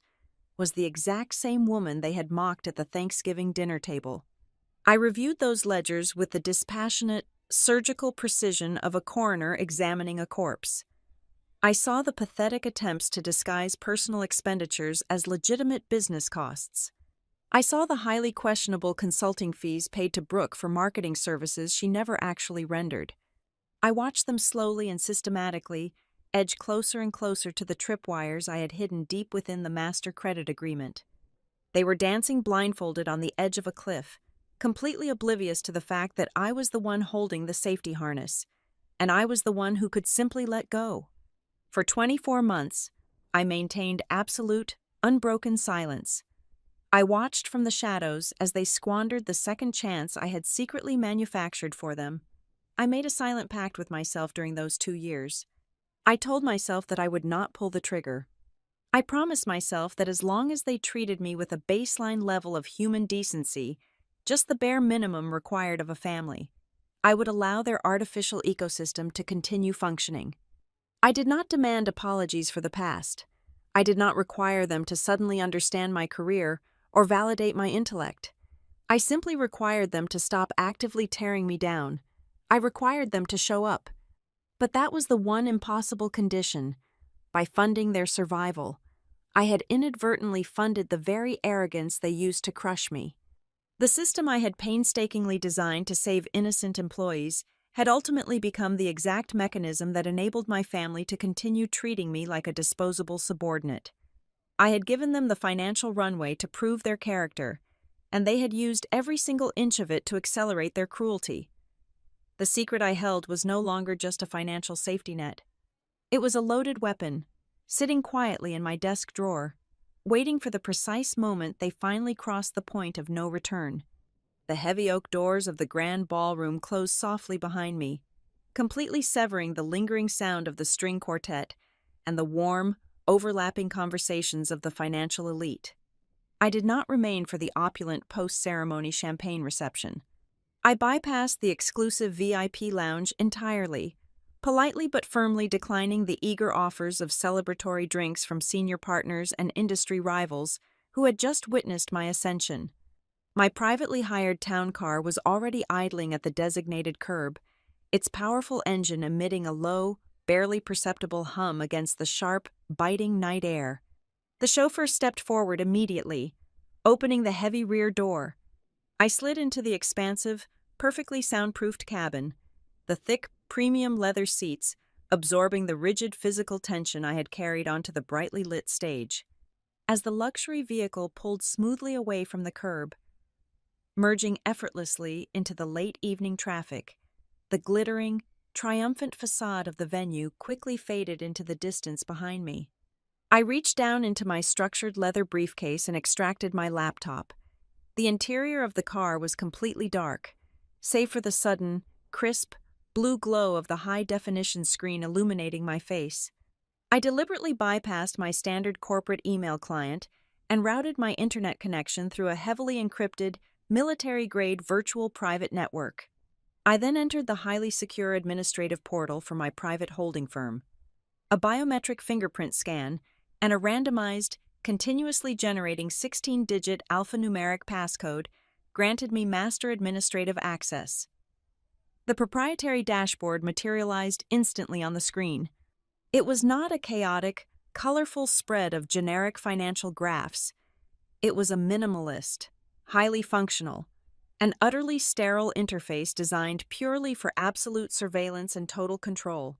was the exact same woman they had mocked at the Thanksgiving dinner table. I reviewed those ledgers with the dispassionate, surgical precision of a coroner examining a corpse. I saw the pathetic attempts to disguise personal expenditures as legitimate business costs. I saw the highly questionable consulting fees paid to Brooke for marketing services she never actually rendered. I watched them slowly and systematically edge closer and closer to the tripwires I had hidden deep within the master credit agreement. They were dancing blindfolded on the edge of a cliff, completely oblivious to the fact that I was the one holding the safety harness, and I was the one who could simply let go. For 24 months, I maintained absolute, unbroken silence. I watched from the shadows as they squandered the second chance I had secretly manufactured for them. I made a silent pact with myself during those 2 years. I told myself that I would not pull the trigger. I promised myself that as long as they treated me with a baseline level of human decency, just the bare minimum required of a family, I would allow their artificial ecosystem to continue functioning. I did not demand apologies for the past. I did not require them to suddenly understand my career or validate my intellect. I simply required them to stop actively tearing me down. I required them to show up. But that was the one impossible condition. By funding their survival, I had inadvertently funded the very arrogance they used to crush me. The system I had painstakingly designed to save innocent employees had ultimately become the exact mechanism that enabled my family to continue treating me like a disposable subordinate. I had given them the financial runway to prove their character, and they had used every single inch of it to accelerate their cruelty. The secret I held was no longer just a financial safety net. It was a loaded weapon, sitting quietly in my desk drawer, waiting for the precise moment they finally crossed the point of no return. The heavy oak doors of the grand ballroom closed softly behind me, completely severing the lingering sound of the string quartet and the warm, overlapping conversations of the financial elite. I did not remain for the opulent post-ceremony champagne reception. I bypassed the exclusive VIP lounge entirely, politely but firmly declining the eager offers of celebratory drinks from senior partners and industry rivals who had just witnessed my ascension. My privately hired town car was already idling at the designated curb, its powerful engine emitting a low, barely perceptible hum against the sharp, biting night air. The chauffeur stepped forward immediately, opening the heavy rear door. I slid into the expansive, perfectly soundproofed cabin, the thick, premium leather seats absorbing the rigid physical tension I had carried onto the brightly lit stage. As the luxury vehicle pulled smoothly away from the curb, merging effortlessly into the late evening traffic, the glittering, triumphant facade of the venue quickly faded into the distance behind me. I reached down into my structured leather briefcase and extracted my laptop. The interior of the car was completely dark, save for the sudden, crisp, blue glow of the high-definition screen illuminating my face. I deliberately bypassed my standard corporate email client and routed my internet connection through a heavily encrypted, military-grade virtual private network. I then entered the highly secure administrative portal for my private holding firm. A biometric fingerprint scan and a randomized, continuously generating 16-digit alphanumeric passcode granted me master administrative access. The proprietary dashboard materialized instantly on the screen. It was not a chaotic, colorful spread of generic financial graphs. It was a minimalist, highly functional, an utterly sterile interface designed purely for absolute surveillance and total control.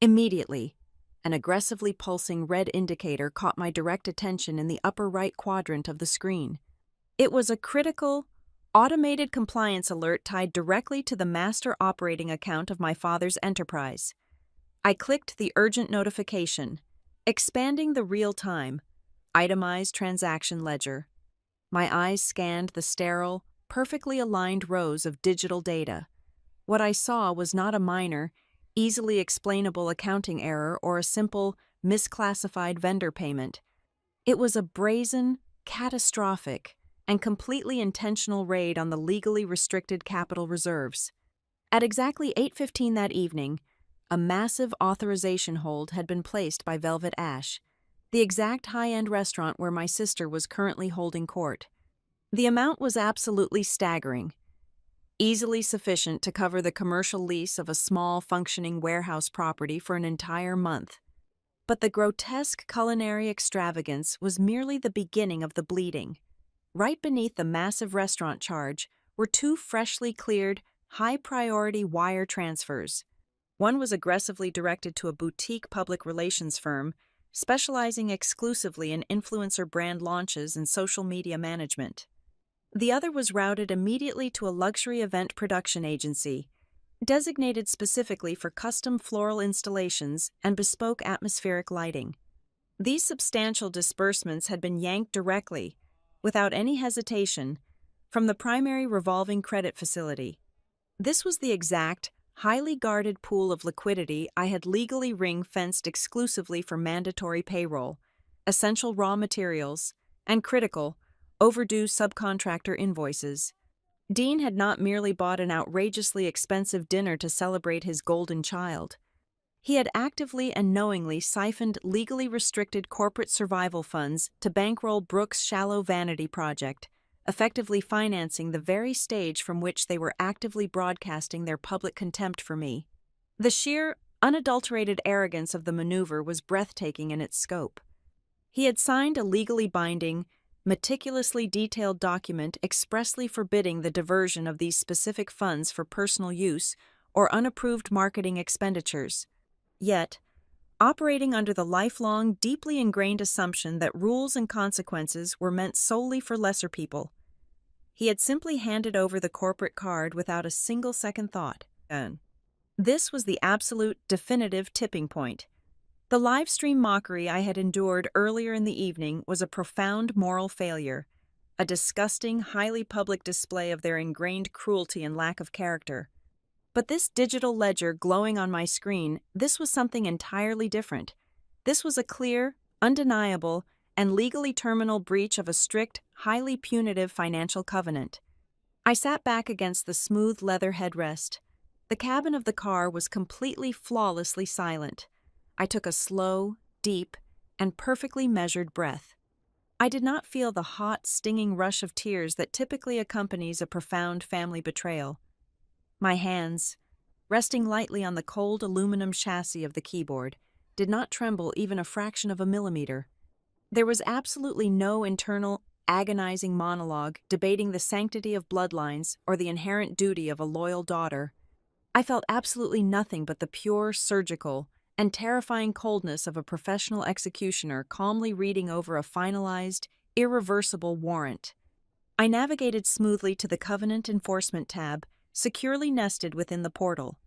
Immediately, an aggressively pulsing red indicator caught my direct attention in the upper right quadrant of the screen. It was a critical, automated compliance alert tied directly to the master operating account of my father's enterprise. I clicked the urgent notification, expanding the real-time, itemized transaction ledger. My eyes scanned the sterile, perfectly aligned rows of digital data. What I saw was not a minor, easily explainable accounting error or a simple, misclassified vendor payment. It was a brazen, catastrophic, and completely intentional raid on the legally restricted capital reserves. At exactly 8:15 that evening, a massive authorization hold had been placed by Velvet Ash, the exact high-end restaurant where my sister was currently holding court. The amount was absolutely staggering, easily sufficient to cover the commercial lease of a small, functioning warehouse property for an entire month. But the grotesque culinary extravagance was merely the beginning of the bleeding. Right beneath the massive restaurant charge were two freshly cleared, high-priority wire transfers. One was aggressively directed to a boutique public relations firm specializing exclusively in influencer brand launches and social media management. The other was routed immediately to a luxury event production agency, designated specifically for custom floral installations and bespoke atmospheric lighting. These substantial disbursements had been yanked directly, without any hesitation, from the primary revolving credit facility. This was the exact, highly guarded pool of liquidity I had legally ring-fenced exclusively for mandatory payroll, essential raw materials, and critical, overdue subcontractor invoices. Dean had not merely bought an outrageously expensive dinner to celebrate his golden child. He had actively and knowingly siphoned legally restricted corporate survival funds to bankroll Brooks' shallow vanity project, effectively financing the very stage from which they were actively broadcasting their public contempt for me. The sheer, unadulterated arrogance of the maneuver was breathtaking in its scope. He had signed a legally binding, meticulously detailed document expressly forbidding the diversion of these specific funds for personal use or unapproved marketing expenditures. Yet, operating under the lifelong, deeply ingrained assumption that rules and consequences were meant solely for lesser people, he had simply handed over the corporate card without a single second thought. This was the absolute, definitive tipping point. The live-stream mockery I had endured earlier in the evening was a profound moral failure, a disgusting, highly public display of their ingrained cruelty and lack of character. But this digital ledger glowing on my screen, this was something entirely different. This was a clear, undeniable, and legally terminal breach of a strict, highly punitive financial covenant. I sat back against the smooth leather headrest. The cabin of the car was completely flawlessly silent. I took a slow, deep, and perfectly measured breath. I did not feel the hot, stinging rush of tears that typically accompanies a profound family betrayal. My hands, resting lightly on the cold aluminum chassis of the keyboard, did not tremble even a fraction of a millimeter. There was absolutely no internal, agonizing monologue debating the sanctity of bloodlines or the inherent duty of a loyal daughter. I felt absolutely nothing but the pure, surgical, and terrifying coldness of a professional executioner calmly reading over a finalized, irreversible warrant. I navigated smoothly to the Covenant Enforcement tab, securely nested within the portal.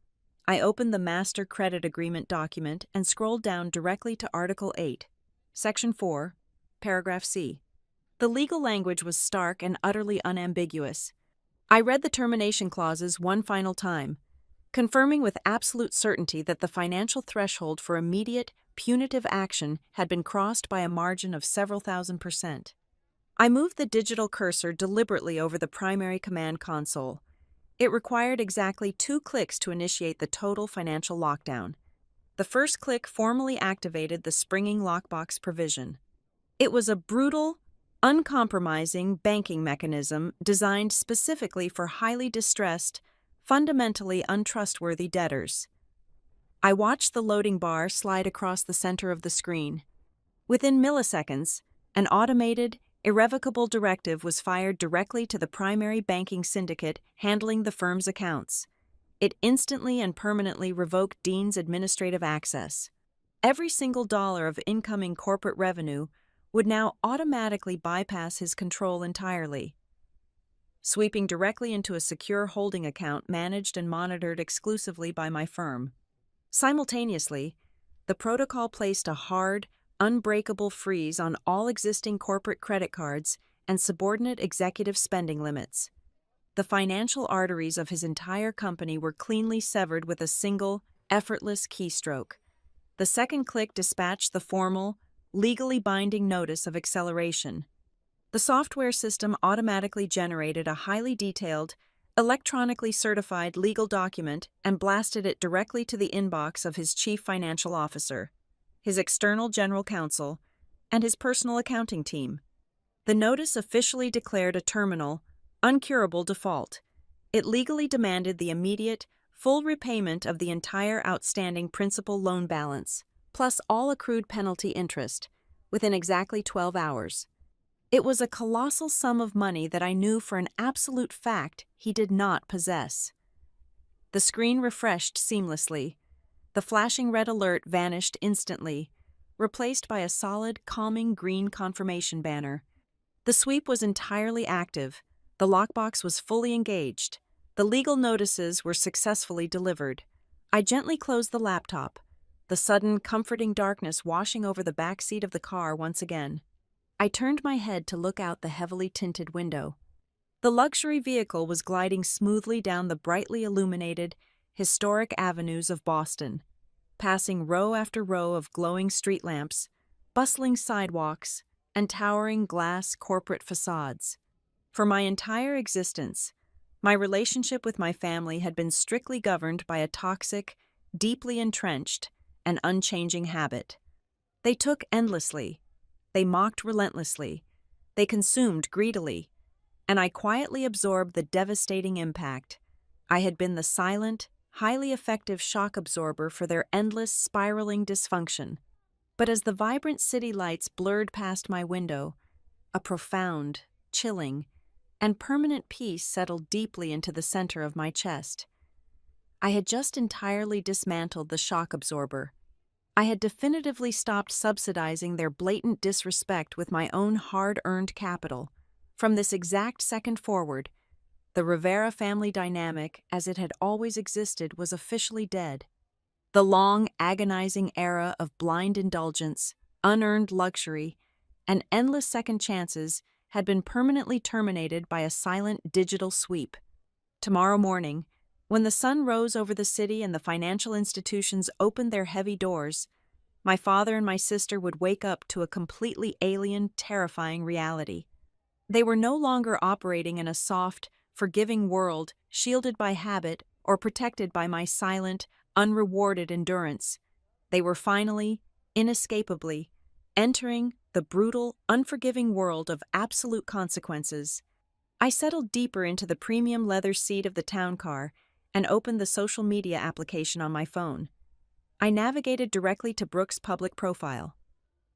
I opened the Master Credit Agreement document and scrolled down directly to Article 8, Section 4, Paragraph C. The legal language was stark and utterly unambiguous. I read the termination clauses one final time, confirming with absolute certainty that the financial threshold for immediate, punitive action had been crossed by a margin of several thousand%. I moved the digital cursor deliberately over the primary command console. It required exactly 2 clicks to initiate the total financial lockdown. The first click formally activated the springing lockbox provision. It was a brutal, uncompromising banking mechanism designed specifically for highly distressed, fundamentally untrustworthy debtors. I watched the loading bar slide across the center of the screen. Within milliseconds, an automated, Irrevocable directive was fired directly to the primary banking syndicate handling the firm's accounts. It instantly and permanently revoked Dean's administrative access. Every single dollar of incoming corporate revenue would now automatically bypass his control entirely, sweeping directly into a secure holding account managed and monitored exclusively by my firm. Simultaneously, the protocol placed a hard, unbreakable freeze on all existing corporate credit cards and subordinate executive spending limits. The financial arteries of his entire company were cleanly severed with a single, effortless keystroke. The second click dispatched the formal, legally binding notice of acceleration. The software system automatically generated a highly detailed, electronically certified legal document and blasted it directly to the inbox of his chief financial officer, his external general counsel, and his personal accounting team. The notice officially declared a terminal, uncurable default. It legally demanded the immediate, full repayment of the entire outstanding principal loan balance, plus all accrued penalty interest, within exactly 12 hours. It was a colossal sum of money that I knew for an absolute fact he did not possess. The screen refreshed seamlessly. The flashing red alert vanished instantly, replaced by a solid, calming green confirmation banner. The sweep was entirely active. The lockbox was fully engaged. The legal notices were successfully delivered. I gently closed the laptop, the sudden, comforting darkness washing over the back seat of the car once again. I turned my head to look out the heavily tinted window. The luxury vehicle was gliding smoothly down the brightly illuminated, historic avenues of Boston, passing row after row of glowing street lamps, bustling sidewalks, and towering glass corporate facades. For my entire existence, my relationship with my family had been strictly governed by a toxic, deeply entrenched, and unchanging habit. They took endlessly. They mocked relentlessly. They consumed greedily. And I quietly absorbed the devastating impact. I had been the silent, highly effective shock absorber for their endless, spiraling dysfunction. But as the vibrant city lights blurred past my window, a profound, chilling, and permanent peace settled deeply into the center of my chest. I had just entirely dismantled the shock absorber. I had definitively stopped subsidizing their blatant disrespect with my own hard-earned capital. From this exact second forward, the Rivera family dynamic, as it had always existed, was officially dead. The long, agonizing era of blind indulgence, unearned luxury, and endless second chances had been permanently terminated by a silent digital sweep. Tomorrow morning, when the sun rose over the city and the financial institutions opened their heavy doors, my father and my sister would wake up to a completely alien, terrifying reality. They were no longer operating in a soft, forgiving world shielded by habit or protected by my silent, unrewarded endurance. They were finally, inescapably, entering the brutal, unforgiving world of absolute consequences. I settled deeper into the premium leather seat of the town car and opened the social media application on my phone. I navigated directly to Brooke's public profile.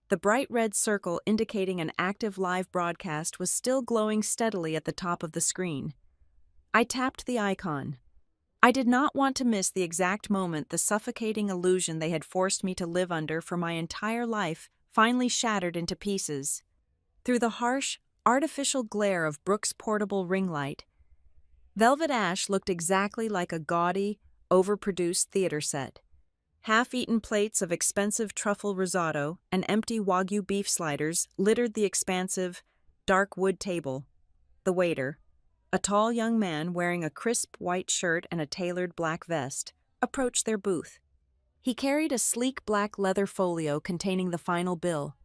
The bright red circle indicating an active live broadcast was still glowing steadily at the top of the screen. I tapped the icon. I did not want to miss the exact moment the suffocating illusion they had forced me to live under for my entire life finally shattered into pieces. Through the harsh, artificial glare of Brooke's portable ring light, Velvet Ash looked exactly like a gaudy, overproduced theater set. Half-eaten plates of expensive truffle risotto and empty Wagyu beef sliders littered the expansive, dark wood table. The waiter, a tall young man wearing a crisp white shirt and a tailored black vest, approached their booth. He carried a sleek black leather folio containing the final bill,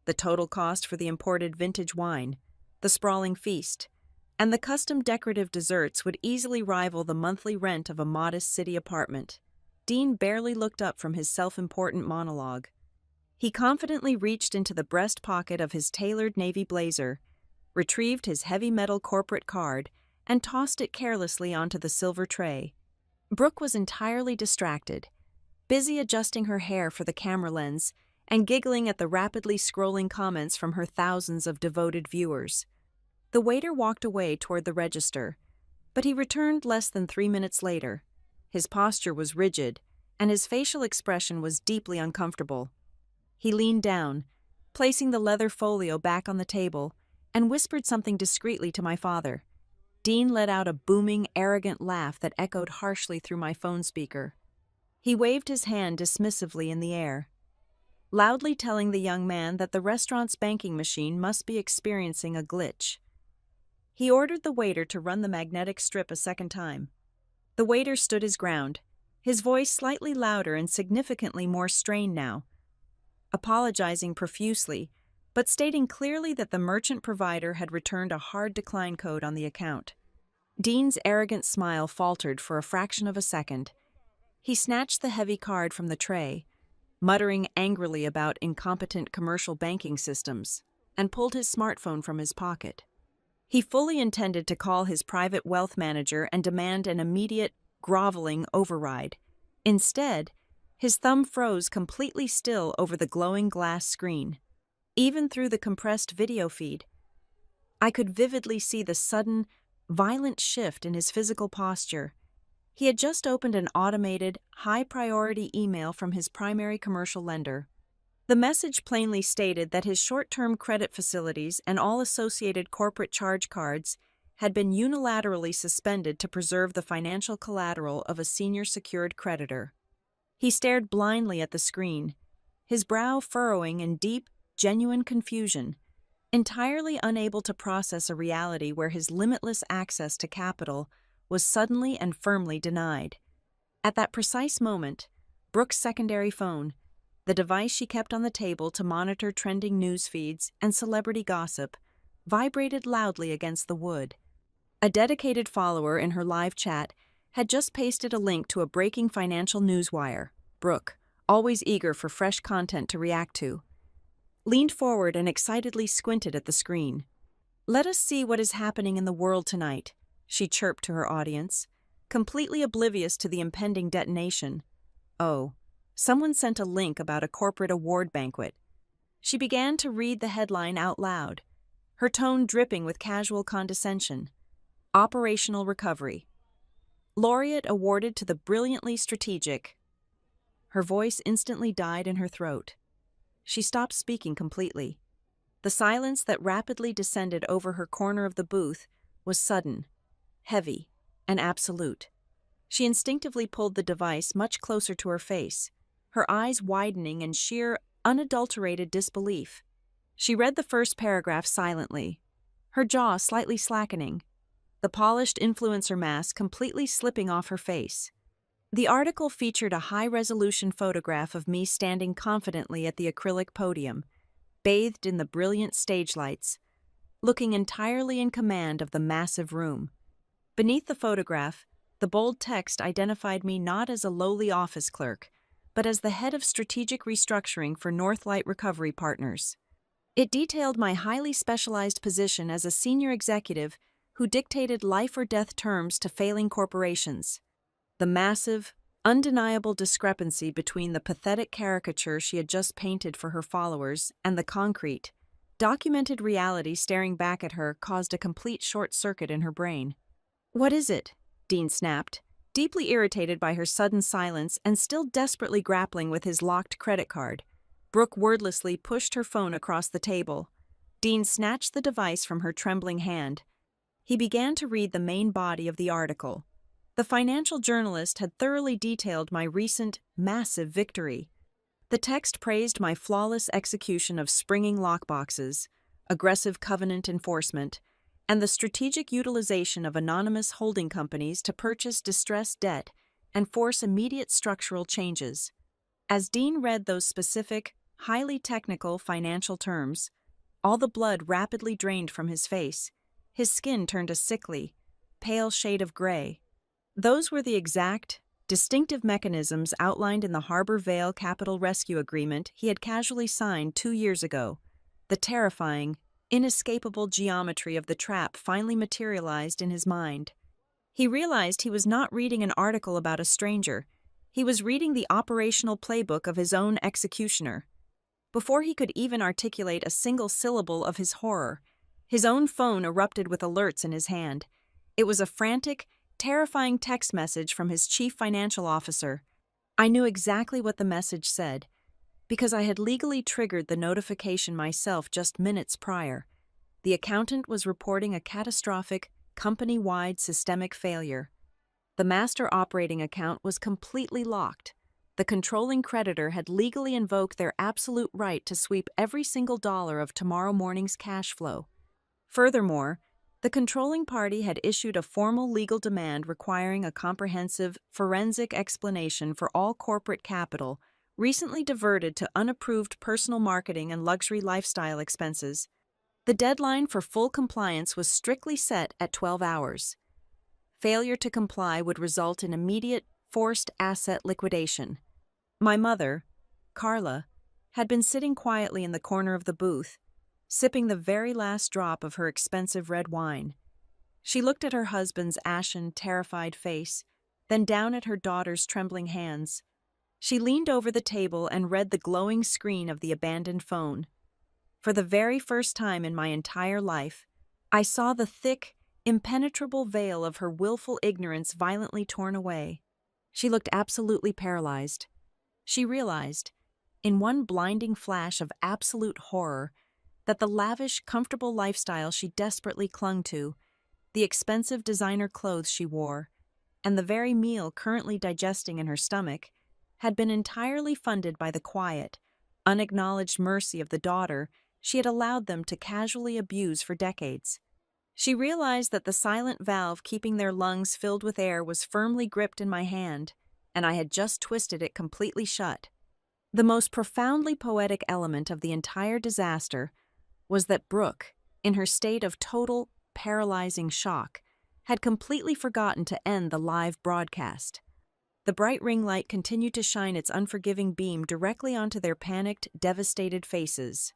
the total cost for the imported vintage wine, the sprawling feast, and the custom decorative desserts would easily rival the monthly rent of a modest city apartment. Dean barely looked up from his self-important monologue. He confidently reached into the breast pocket of his tailored navy blazer, retrieved his heavy metal corporate card, and tossed it carelessly onto the silver tray. Brooke was entirely distracted, busy adjusting her hair for the camera lens and giggling at the rapidly scrolling comments from her thousands of devoted viewers. The waiter walked away toward the register, but he returned less than 3 minutes later. His posture was rigid, and his facial expression was deeply uncomfortable. He leaned down, placing the leather folio back on the table, and whispered something discreetly to my father. Dean let out a booming, arrogant laugh that echoed harshly through my phone speaker. He waved his hand dismissively in the air, loudly telling the young man that the restaurant's banking machine must be experiencing a glitch. He ordered the waiter to run the magnetic strip a second time. The waiter stood his ground, his voice slightly louder and significantly more strained now, apologizing profusely, but stating clearly that the merchant provider had returned a hard decline code on the account. Dean's arrogant smile faltered for a fraction of a second. He snatched the heavy card from the tray, muttering angrily about incompetent commercial banking systems, and pulled his smartphone from his pocket. He fully intended to call his private wealth manager and demand an immediate, groveling override. Instead, his thumb froze completely still over the glowing glass screen. Even through the compressed video feed, I could vividly see the sudden, violent shift in his physical posture. He had just opened an automated, high-priority email from his primary commercial lender. The message plainly stated that his short-term credit facilities and all associated corporate charge cards had been unilaterally suspended to preserve the financial collateral of a senior secured creditor. He stared blindly at the screen, his brow furrowing in deep, genuine confusion, entirely unable to process a reality where his limitless access to capital was suddenly and firmly denied. At that precise moment, Brooke's secondary phone, the device she kept on the table to monitor trending news feeds and celebrity gossip, vibrated loudly against the wood. A dedicated follower in her live chat had just pasted a link to a breaking financial newswire. Brooke, always eager for fresh content to react to, leaned forward and excitedly squinted at the screen. "Let us see what is happening in the world tonight," she chirped to her audience, completely oblivious to the impending detonation. Oh, someone sent a link about a corporate award banquet. She began to read the headline out loud, her tone dripping with casual condescension. Operational recovery. Laureate awarded to the brilliantly strategic. Her voice instantly died in her throat. She stopped speaking completely. The silence that rapidly descended over her corner of the booth was sudden, heavy, and absolute. She instinctively pulled the device much closer to her face, her eyes widening in sheer, unadulterated disbelief. She read the first paragraph silently, her jaw slightly slackening, the polished influencer mask completely slipping off her face. The article featured a high-resolution photograph of me standing confidently at the acrylic podium, bathed in the brilliant stage lights, looking entirely in command of the massive room. Beneath the photograph, the bold text identified me not as a lowly office clerk, but as the head of strategic restructuring for Northlight Recovery Partners. It detailed my highly specialized position as a senior executive who dictated life-or-death terms to failing corporations. The massive, undeniable discrepancy between the pathetic caricature she had just painted for her followers and the concrete, documented reality staring back at her caused a complete short circuit in her brain. "What is it?" Dean snapped, deeply irritated by her sudden silence and still desperately grappling with his locked credit card. Brooke wordlessly pushed her phone across the table. Dean snatched the device from her trembling hand. He began to read the main body of the article. The financial journalist had thoroughly detailed my recent, massive victory. The text praised my flawless execution of springing lockboxes, aggressive covenant enforcement, and the strategic utilization of anonymous holding companies to purchase distressed debt and force immediate structural changes. As Dean read those specific, highly technical financial terms, all the blood rapidly drained from his face. His skin turned a sickly, pale shade of gray. Those were the exact, distinctive mechanisms outlined in the Harbor Vale Capital Rescue Agreement he had casually signed 2 years ago. The terrifying, inescapable geometry of the trap finally materialized in his mind. He realized he was not reading an article about a stranger. He was reading the operational playbook of his own executioner. Before he could even articulate a single syllable of his horror, his own phone erupted with alerts in his hand. It was a frantic, terrifying text message from his chief financial officer. I knew exactly what the message said, because I had legally triggered the notification myself just minutes prior. The accountant was reporting a catastrophic, company-wide systemic failure. The master operating account was completely locked. The controlling creditor had legally invoked their absolute right to sweep every single dollar of tomorrow morning's cash flow. Furthermore, the controlling party had issued a formal legal demand requiring a comprehensive, forensic explanation for all corporate capital recently diverted to unapproved personal marketing and luxury lifestyle expenses. The deadline for full compliance was strictly set at 12 hours. Failure to comply would result in immediate, forced asset liquidation. My mother, Carla, had been sitting quietly in the corner of the booth, sipping the very last drop of her expensive red wine. She looked at her husband's ashen, terrified face, then down at her daughter's trembling hands. She leaned over the table and read the glowing screen of the abandoned phone. For the very first time in my entire life, I saw the thick, impenetrable veil of her willful ignorance violently torn away. She looked absolutely paralyzed. She realized, in one blinding flash of absolute horror, that the lavish, comfortable lifestyle she desperately clung to, the expensive designer clothes she wore, and the very meal currently digesting in her stomach, had been entirely funded by the quiet, unacknowledged mercy of the daughter she had allowed them to casually abuse for decades. She realized that the silent valve keeping their lungs filled with air was firmly gripped in my hand, and I had just twisted it completely shut. The most profoundly poetic element of the entire disaster was that Brooke, in her state of total, paralyzing shock, had completely forgotten to end the live broadcast. The bright ring light continued to shine its unforgiving beam directly onto their panicked, devastated faces.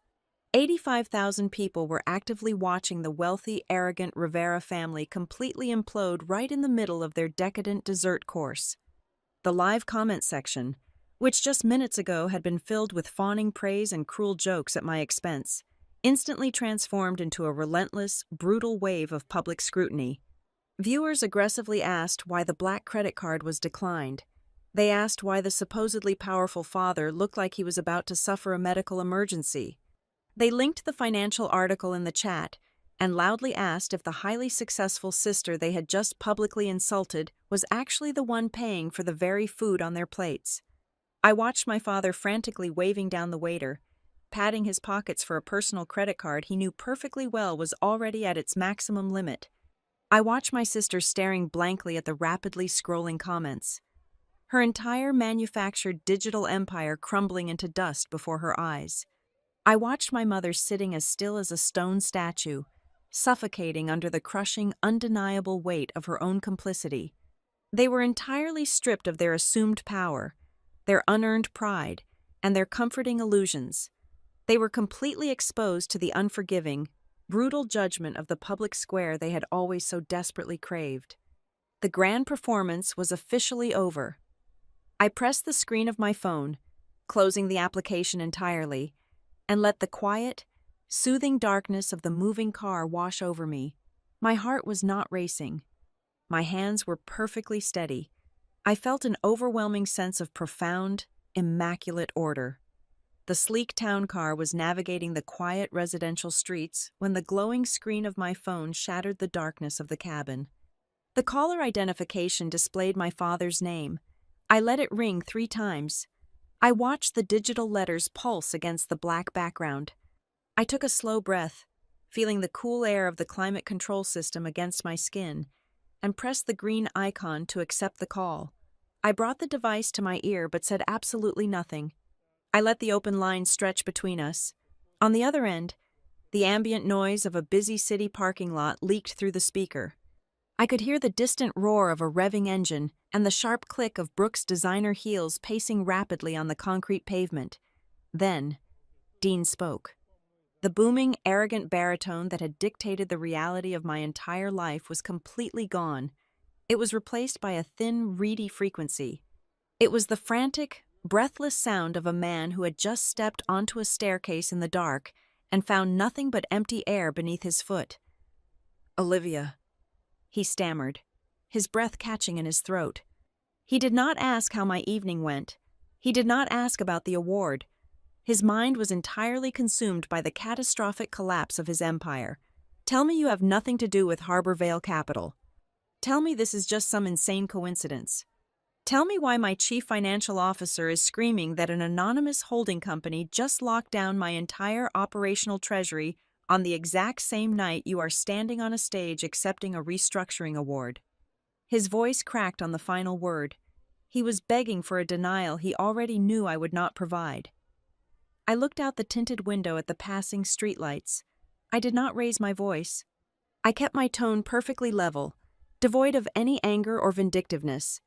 85,000 people were actively watching the wealthy, arrogant Rivera family completely implode right in the middle of their decadent dessert course. The live comment section, which just minutes ago had been filled with fawning praise and cruel jokes at my expense, instantly transformed into a relentless, brutal wave of public scrutiny. Viewers aggressively asked why the black credit card was declined. They asked why the supposedly powerful father looked like he was about to suffer a medical emergency. They linked the financial article in the chat and loudly asked if the highly successful sister they had just publicly insulted was actually the one paying for the very food on their plates. I watched my father frantically waving down the waiter, patting his pockets for a personal credit card he knew perfectly well was already at its maximum limit. I watched my sister staring blankly at the rapidly scrolling comments, her entire manufactured digital empire crumbling into dust before her eyes. I watched my mother sitting as still as a stone statue, suffocating under the crushing, undeniable weight of her own complicity. They were entirely stripped of their assumed power, their unearned pride, and their comforting illusions. They were completely exposed to the unforgiving, brutal judgment of the public square they had always so desperately craved. The grand performance was officially over. I pressed the screen of my phone, closing the application entirely, and let the quiet, soothing darkness of the moving car wash over me. My heart was not racing. My hands were perfectly steady. I felt an overwhelming sense of profound, immaculate order. The sleek town car was navigating the quiet residential streets when the glowing screen of my phone shattered the darkness of the cabin. The caller identification displayed my father's name. I let it ring 3 times. I watched the digital letters pulse against the black background. I took a slow breath, feeling the cool air of the climate control system against my skin, and pressed the green icon to accept the call. I brought the device to my ear but said absolutely nothing. I let the open line stretch between us. On the other end, the ambient noise of a busy city parking lot leaked through the speaker. I could hear the distant roar of a revving engine and the sharp click of Brooke's designer heels pacing rapidly on the concrete pavement. Then, Dean spoke. The booming, arrogant baritone that had dictated the reality of my entire life was completely gone. It was replaced by a thin, reedy frequency. It was the frantic, breathless sound of a man who had just stepped onto a staircase in the dark and found nothing but empty air beneath his foot. "Olivia," he stammered, his breath catching in his throat. He did not ask how my evening went. He did not ask about the award. His mind was entirely consumed by the catastrophic collapse of his empire. "Tell me you have nothing to do with Harbor Vale Capital. Tell me this is just some insane coincidence. Tell me why my chief financial officer is screaming that an anonymous holding company just locked down my entire operational treasury on the exact same night you are standing on a stage accepting a restructuring award." His voice cracked on the final word. He was begging for a denial he already knew I would not provide. I looked out the tinted window at the passing streetlights. I did not raise my voice. I kept my tone perfectly level, devoid of any anger or vindictiveness.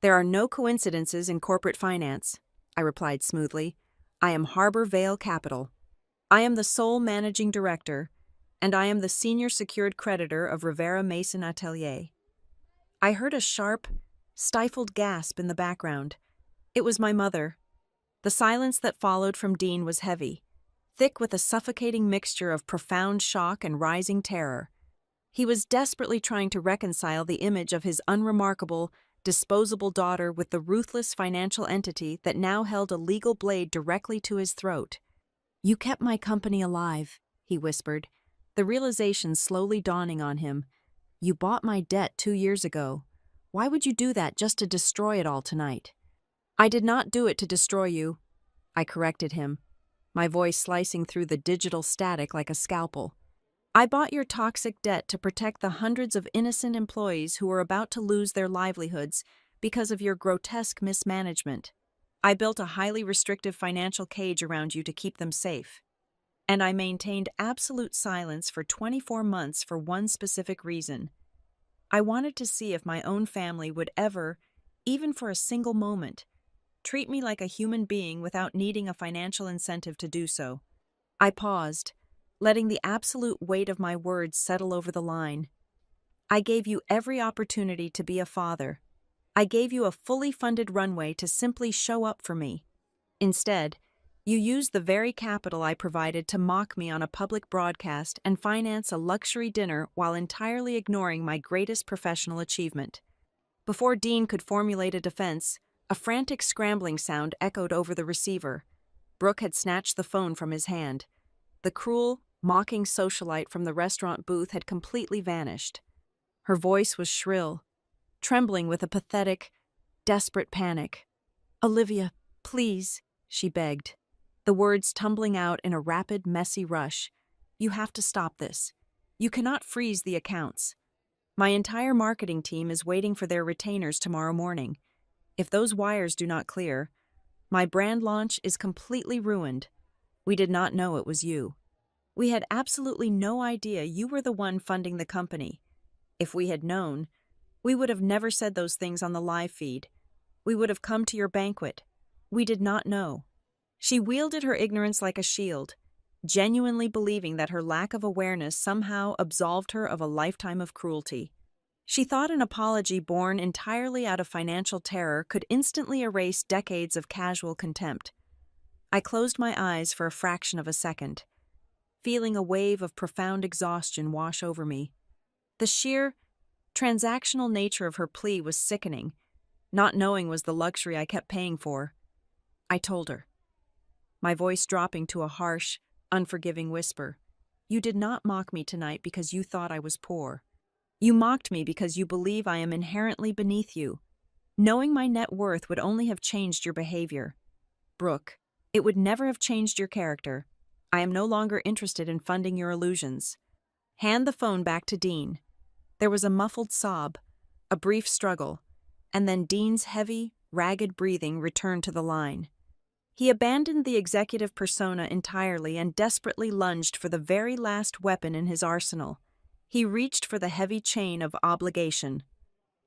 "There are no coincidences in corporate finance," I replied smoothly. "I am Harbor Vale Capital. I am the sole managing director, and I am the senior secured creditor of Rivera Mason Atelier." I heard a sharp, stifled gasp in the background. It was my mother. The silence that followed from Dean was heavy, thick with a suffocating mixture of profound shock and rising terror. He was desperately trying to reconcile the image of his unremarkable, disposable daughter with the ruthless financial entity that now held a legal blade directly to his throat. "You kept my company alive," he whispered, the realization slowly dawning on him. "You bought my debt 2 years ago. Why would you do that just to destroy it all tonight?" "I did not do it to destroy you," I corrected him, my voice slicing through the digital static like a scalpel. "I bought your toxic debt to protect the hundreds of innocent employees who were about to lose their livelihoods because of your grotesque mismanagement. I built a highly restrictive financial cage around you to keep them safe. And I maintained absolute silence for 24 months for one specific reason. I wanted to see if my own family would ever, even for a single moment, treat me like a human being without needing a financial incentive to do so." I paused, letting the absolute weight of my words settle over the line. "I gave you every opportunity to be a father. I gave you a fully funded runway to simply show up for me. Instead, you used the very capital I provided to mock me on a public broadcast and finance a luxury dinner while entirely ignoring my greatest professional achievement." Before Dean could formulate a defense, a frantic scrambling sound echoed over the receiver. Brooke had snatched the phone from his hand. The cruel, mocking socialite from the restaurant booth had completely vanished. Her voice was shrill, trembling with a pathetic, desperate panic. "Olivia, please," she begged, the words tumbling out in a rapid, messy rush. "You have to stop this. You cannot freeze the accounts. My entire marketing team is waiting for their retainers tomorrow morning. If those wires do not clear, my brand launch is completely ruined. We did not know it was you. We had absolutely no idea you were the one funding the company. If we had known, we would have never said those things on the live feed. We would have come to your banquet. We did not know." She wielded her ignorance like a shield, genuinely believing that her lack of awareness somehow absolved her of a lifetime of cruelty. She thought an apology born entirely out of financial terror could instantly erase decades of casual contempt. I closed my eyes for a fraction of a second, feeling a wave of profound exhaustion wash over me. The sheer, transactional nature of her plea was sickening. Not knowing was the luxury I kept paying for. I told her, my voice dropping to a harsh, unforgiving whisper. "You did not mock me tonight because you thought I was poor. You mocked me because you believe I am inherently beneath you. Knowing my net worth would only have changed your behavior. Brooke, it would never have changed your character. I am no longer interested in funding your illusions." Hand the phone back to Dean. There was a muffled sob, a brief struggle, and then Dean's heavy, ragged breathing returned to the line. He abandoned the executive persona entirely and desperately lunged for the very last weapon in his arsenal. He reached for the heavy chain of obligation.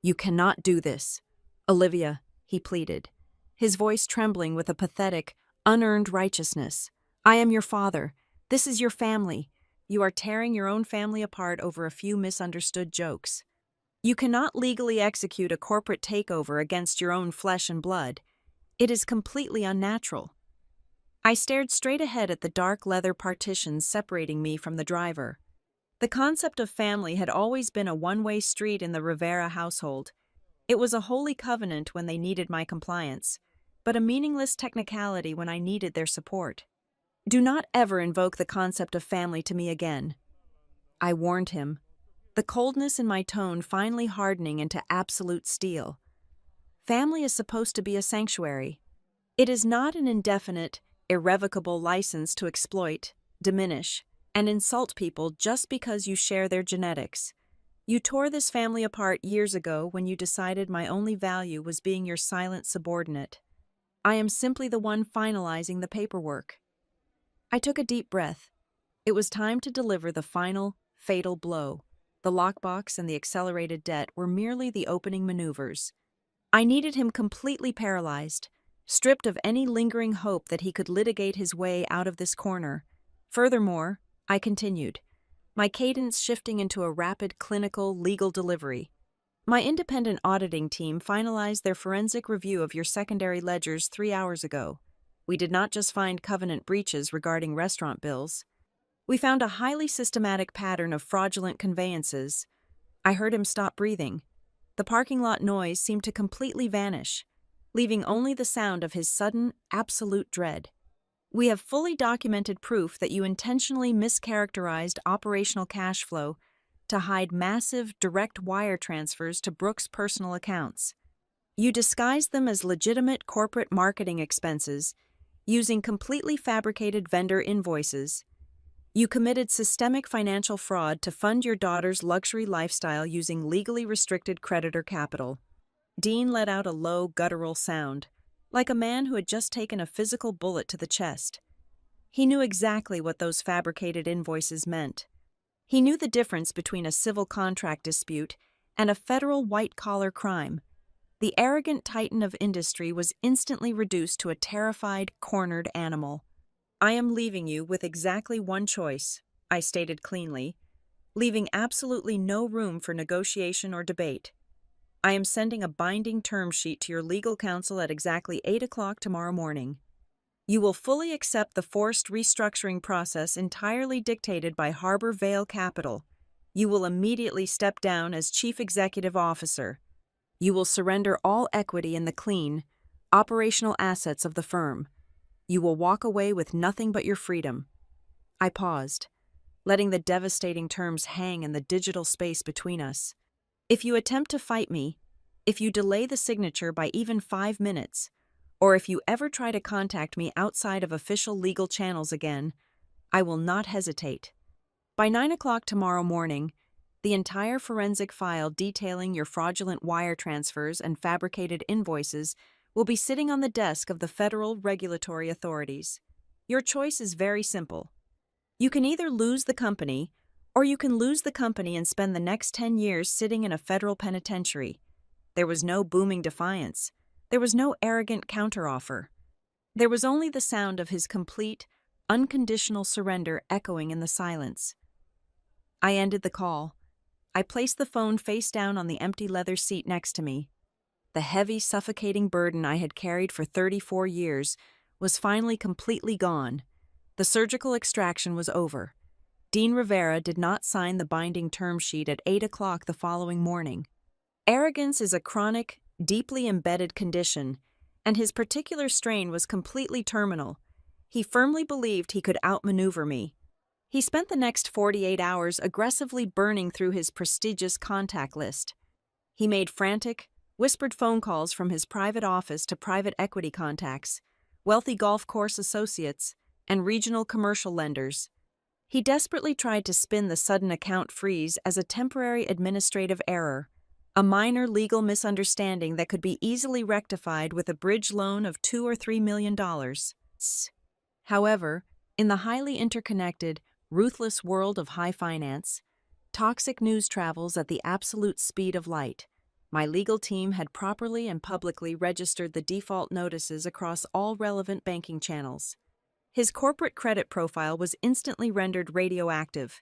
"You cannot do this. Olivia," he pleaded, his voice trembling with a pathetic, unearned righteousness. "I am your father. This is your family. You are tearing your own family apart over a few misunderstood jokes. You cannot legally execute a corporate takeover against your own flesh and blood. It is completely unnatural. I stared straight ahead at the dark leather partitions separating me from the driver. The concept of family had always been a one-way street in the Rivera household. It was a holy covenant when they needed my compliance, but a meaningless technicality when I needed their support. Do not ever invoke the concept of family to me again, I warned him, the coldness in my tone finally hardening into absolute steel. Family is supposed to be a sanctuary. It is not an indefinite, irrevocable license to exploit, diminish, and insult people just because you share their genetics. You tore this family apart years ago when you decided my only value was being your silent subordinate. I am simply the one finalizing the paperwork. I took a deep breath. It was time to deliver the final, fatal blow. The lockbox and the accelerated debt were merely the opening maneuvers. I needed him completely paralyzed, stripped of any lingering hope that he could litigate his way out of this corner. Furthermore, I continued, my cadence shifting into a rapid clinical legal delivery. My independent auditing team finalized their forensic review of your secondary ledgers 3 hours ago. We did not just find covenant breaches regarding restaurant bills. We found a highly systematic pattern of fraudulent conveyances. I heard him stop breathing. The parking lot noise seemed to completely vanish, leaving only the sound of his sudden, absolute dread. We have fully documented proof that you intentionally mischaracterized operational cash flow to hide massive direct wire transfers to Brooks' personal accounts. You disguised them as legitimate corporate marketing expenses using completely fabricated vendor invoices. You committed systemic financial fraud to fund your daughter's luxury lifestyle using legally restricted creditor capital. Dean let out a low, guttural sound, like a man who had just taken a physical bullet to the chest. He knew exactly what those fabricated invoices meant. He knew the difference between a civil contract dispute and a federal white-collar crime. The arrogant titan of industry was instantly reduced to a terrified, cornered animal. I am leaving you with exactly one choice, I stated cleanly, leaving absolutely no room for negotiation or debate. I am sending a binding term sheet to your legal counsel at exactly 8 o'clock tomorrow morning. You will fully accept the forced restructuring process entirely dictated by Harbor Vale Capital. You will immediately step down as Chief Executive Officer. You will surrender all equity in the clean, operational assets of the firm. You will walk away with nothing but your freedom. I paused, letting the devastating terms hang in the digital space between us. If you attempt to fight me, if you delay the signature by even 5 minutes, or if you ever try to contact me outside of official legal channels again, I will not hesitate. By 9 o'clock tomorrow morning, the entire forensic file detailing your fraudulent wire transfers and fabricated invoices will be sitting on the desk of the federal regulatory authorities. Your choice is very simple. You can either lose the company, or you can lose the company and spend the next 10 years sitting in a federal penitentiary. There was no booming defiance. There was no arrogant counteroffer. There was only the sound of his complete, unconditional surrender echoing in the silence. I ended the call. I placed the phone face down on the empty leather seat next to me. The heavy, suffocating burden I had carried for 34 years was finally completely gone. The surgical extraction was over. Dean Rivera did not sign the binding term sheet at 8 o'clock the following morning. Arrogance is a chronic, deeply embedded condition, and his particular strain was completely terminal. He firmly believed he could outmaneuver me. He spent the next 48 hours aggressively burning through his prestigious contact list. He made frantic, whispered phone calls from his private office to private equity contacts, wealthy golf course associates, and regional commercial lenders. He desperately tried to spin the sudden account freeze as a temporary administrative error, a minor legal misunderstanding that could be easily rectified with a bridge loan of $2 or $3 million. However, in the highly interconnected, ruthless world of high finance, toxic news travels at the absolute speed of light. My legal team had properly and publicly registered the default notices across all relevant banking channels. His corporate credit profile was instantly rendered radioactive.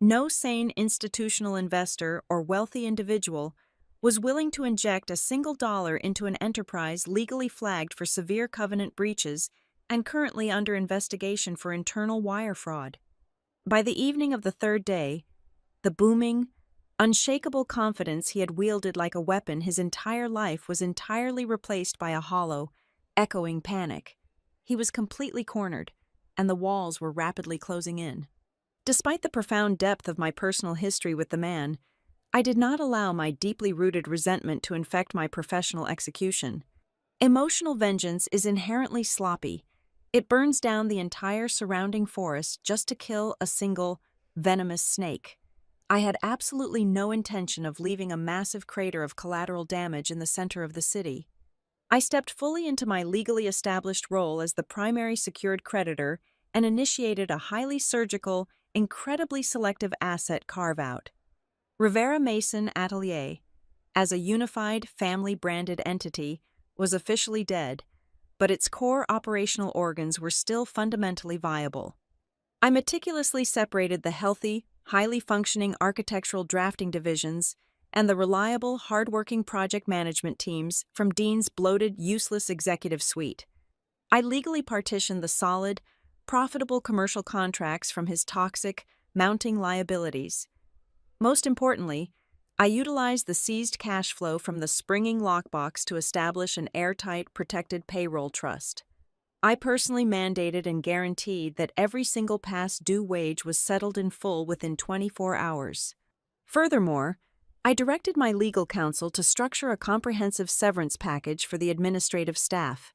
No sane institutional investor or wealthy individual was willing to inject a single dollar into an enterprise legally flagged for severe covenant breaches and currently under investigation for internal wire fraud. By the evening of the third day, the booming, unshakable confidence he had wielded like a weapon his entire life was entirely replaced by a hollow, echoing panic. He was completely cornered, and the walls were rapidly closing in. Despite the profound depth of my personal history with the man, I did not allow my deeply rooted resentment to infect my professional execution. Emotional vengeance is inherently sloppy. It burns down the entire surrounding forest just to kill a single, venomous snake. I had absolutely no intention of leaving a massive crater of collateral damage in the center of the city. I stepped fully into my legally established role as the primary secured creditor and initiated a highly surgical, incredibly selective asset carve-out. Rivera Mason Atelier, as a unified, family-branded entity, was officially dead, but its core operational organs were still fundamentally viable. I meticulously separated the healthy, highly functioning architectural drafting divisions and the reliable, hard-working project management teams from Dean's bloated, useless executive suite. I legally partitioned the solid, profitable commercial contracts from his toxic, mounting liabilities. Most importantly, I utilized the seized cash flow from the springing lockbox to establish an airtight, protected payroll trust. I personally mandated and guaranteed that every single past due wage was settled in full within 24 hours. Furthermore, I directed my legal counsel to structure a comprehensive severance package for the administrative staff.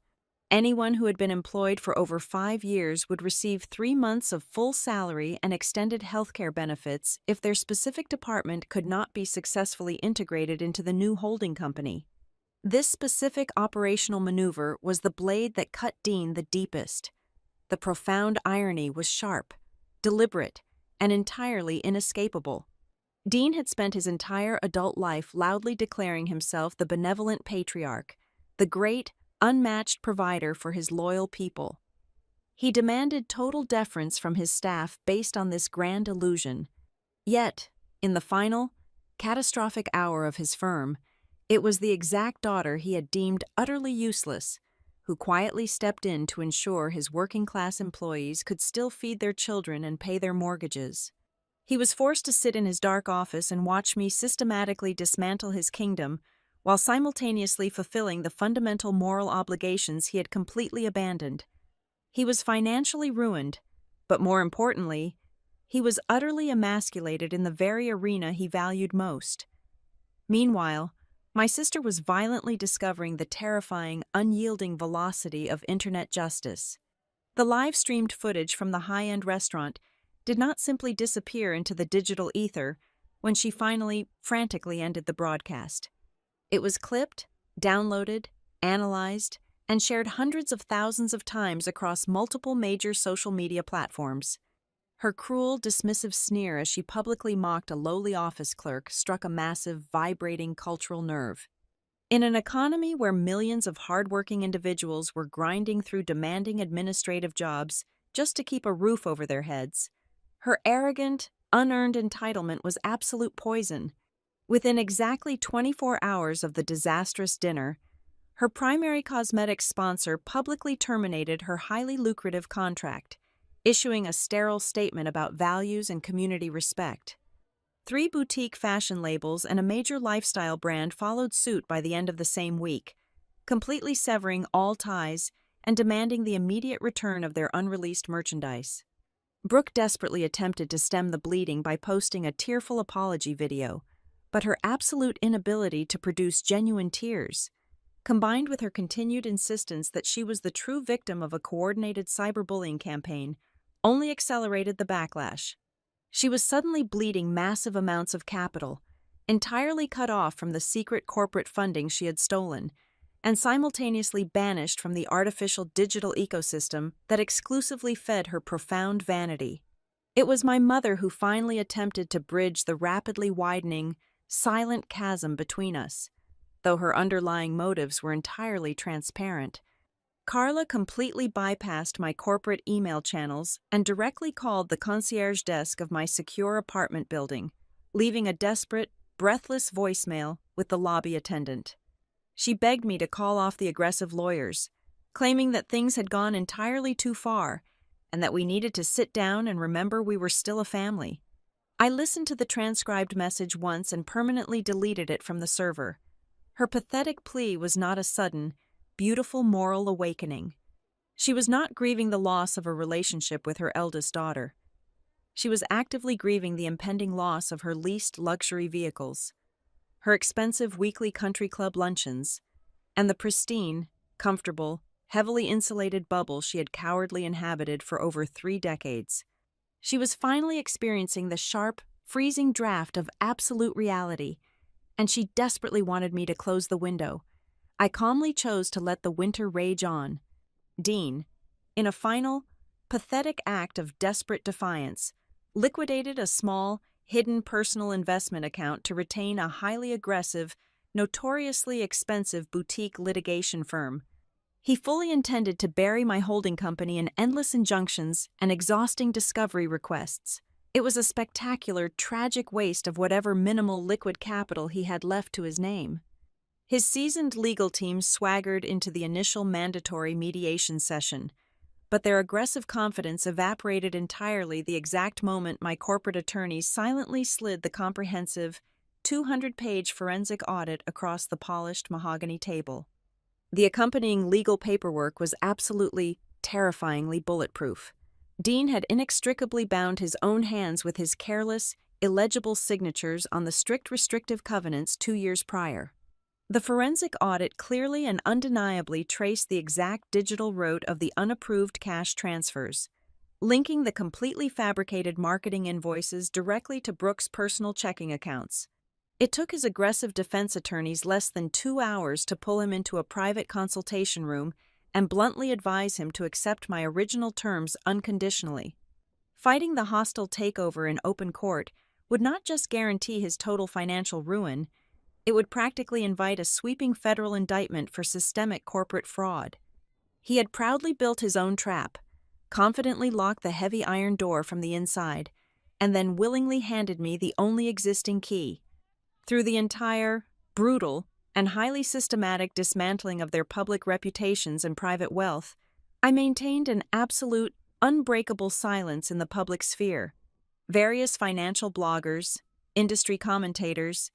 Anyone who had been employed for over 5 years would receive 3 months of full salary and extended healthcare benefits if their specific department could not be successfully integrated into the new holding company. This specific operational maneuver was the blade that cut Dean the deepest. The profound irony was sharp, deliberate, and entirely inescapable. Dean had spent his entire adult life loudly declaring himself the benevolent patriarch, the great, unmatched provider for his loyal people. He demanded total deference from his staff based on this grand illusion. Yet, in the final, catastrophic hour of his firm, it was the exact daughter he had deemed utterly useless who quietly stepped in to ensure his working-class employees could still feed their children and pay their mortgages. He was forced to sit in his dark office and watch me systematically dismantle his kingdom while simultaneously fulfilling the fundamental moral obligations he had completely abandoned. He was financially ruined, but more importantly, he was utterly emasculated in the very arena he valued most. Meanwhile, my sister was violently discovering the terrifying, unyielding velocity of internet justice. The live-streamed footage from the high-end restaurant did not simply disappear into the digital ether when she finally, frantically ended the broadcast. It was clipped, downloaded, analyzed, and shared hundreds of thousands of times across multiple major social media platforms. Her cruel, dismissive sneer as she publicly mocked a lowly office clerk struck a massive, vibrating cultural nerve. In an economy where millions of hardworking individuals were grinding through demanding administrative jobs just to keep a roof over their heads, her arrogant, unearned entitlement was absolute poison. Within exactly 24 hours of the disastrous dinner, her primary cosmetics sponsor publicly terminated her highly lucrative contract, issuing a sterile statement about values and community respect. 3 boutique fashion labels and a major lifestyle brand followed suit by the end of the same week, completely severing all ties and demanding the immediate return of their unreleased merchandise. Brooke desperately attempted to stem the bleeding by posting a tearful apology video, but her absolute inability to produce genuine tears, combined with her continued insistence that she was the true victim of a coordinated cyberbullying campaign, only accelerated the backlash. She was suddenly bleeding massive amounts of capital, entirely cut off from the secret corporate funding she had stolen, and simultaneously banished from the artificial digital ecosystem that exclusively fed her profound vanity. It was my mother who finally attempted to bridge the rapidly widening, silent chasm between us, though her underlying motives were entirely transparent. Carla completely bypassed my corporate email channels and directly called the concierge desk of my secure apartment building, leaving a desperate, breathless voicemail with the lobby attendant. She begged me to call off the aggressive lawyers, claiming that things had gone entirely too far and that we needed to sit down and remember we were still a family. I listened to the transcribed message once and permanently deleted it from the server. Her pathetic plea was not a sudden, beautiful moral awakening. She was not grieving the loss of a relationship with her eldest daughter. She was actively grieving the impending loss of her leased luxury vehicles, her expensive weekly country club luncheons, and the pristine, comfortable, heavily insulated bubble she had cowardly inhabited for over 3 decades. She was finally experiencing the sharp, freezing draft of absolute reality, and she desperately wanted me to close the window. I calmly chose to let the winter rage on. Dean, in a final, pathetic act of desperate defiance, liquidated a small, hidden personal investment account to retain a highly aggressive, notoriously expensive boutique litigation firm. He fully intended to bury my holding company in endless injunctions and exhausting discovery requests. It was a spectacular, tragic waste of whatever minimal liquid capital he had left to his name. His seasoned legal team swaggered into the initial mandatory mediation session, but their aggressive confidence evaporated entirely the exact moment my corporate attorneys silently slid the comprehensive, 200-page forensic audit across the polished mahogany table. The accompanying legal paperwork was absolutely, terrifyingly bulletproof. Dean had inextricably bound his own hands with his careless, illegible signatures on the strict restrictive covenants 2 years prior. The forensic audit clearly and undeniably traced the exact digital route of the unapproved cash transfers, linking the completely fabricated marketing invoices directly to Brooks' personal checking accounts. It took his aggressive defense attorneys less than 2 hours to pull him into a private consultation room and bluntly advise him to accept my original terms unconditionally. Fighting the hostile takeover in open court would not just guarantee his total financial ruin, it would practically invite a sweeping federal indictment for systemic corporate fraud. He had proudly built his own trap, confidently locked the heavy iron door from the inside, and then willingly handed me the only existing key. Through the entire, brutal, and highly systematic dismantling of their public reputations and private wealth, I maintained an absolute, unbreakable silence in the public sphere. Various financial bloggers, industry commentators,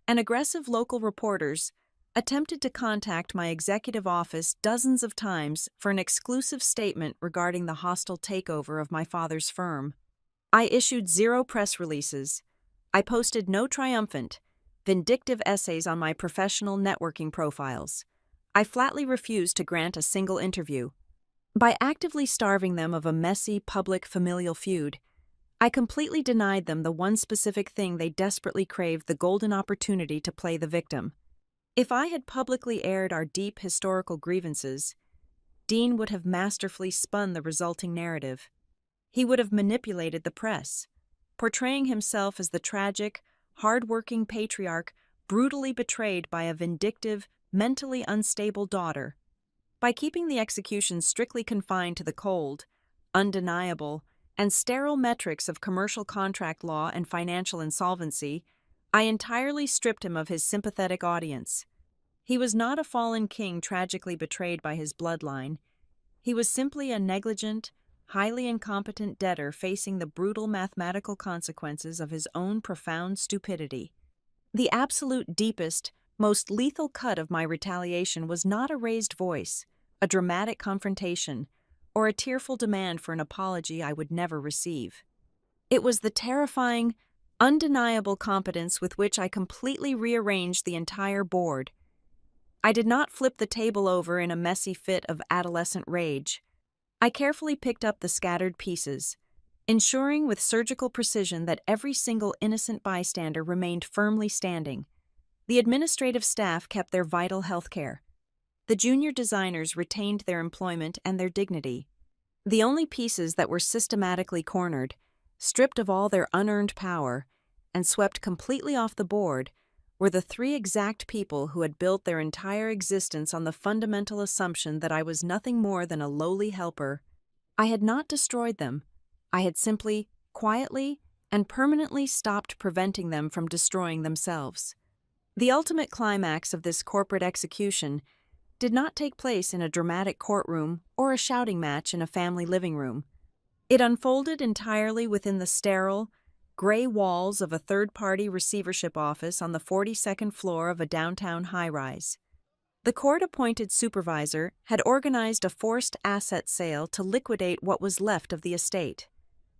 and aggressive local reporters attempted to contact my executive office dozens of times for an exclusive statement regarding the hostile takeover of my father's firm. I issued 0 press releases. I posted no triumphant, vindictive essays on my professional networking profiles. I flatly refused to grant a single interview. By actively starving them of a messy, public, familial feud, I completely denied them the one specific thing they desperately craved: the golden opportunity to play the victim. If I had publicly aired our deep historical grievances, Dean would have masterfully spun the resulting narrative. He would have manipulated the press, portraying himself as the tragic, hard-working patriarch brutally betrayed by a vindictive, mentally unstable daughter. By keeping the execution strictly confined to the cold, undeniable, and sterile metrics of commercial contract law and financial insolvency, I entirely stripped him of his sympathetic audience. He was not a fallen king tragically betrayed by his bloodline. He was simply a negligent, highly incompetent debtor facing the brutal mathematical consequences of his own profound stupidity. The absolute deepest, most lethal cut of my retaliation was not a raised voice, a dramatic confrontation, or a tearful demand for an apology I would never receive. It was the terrifying, undeniable competence with which I completely rearranged the entire board. I did not flip the table over in a messy fit of adolescent rage. I carefully picked up the scattered pieces, ensuring with surgical precision that every single innocent bystander remained firmly standing. The administrative staff kept their vital health care. The junior designers retained their employment and their dignity. The only pieces that were systematically cornered, stripped of all their unearned power, and swept completely off the board were the 3 exact people who had built their entire existence on the fundamental assumption that I was nothing more than a lowly helper. I had not destroyed them. I had simply, quietly, and permanently stopped preventing them from destroying themselves. The ultimate climax of this corporate execution did not take place in a dramatic courtroom or a shouting match in a family living room. It unfolded entirely within the sterile, gray walls of a third-party receivership office on the 42nd floor of a downtown high-rise. The court-appointed supervisor had organized a forced asset sale to liquidate what was left of the estate.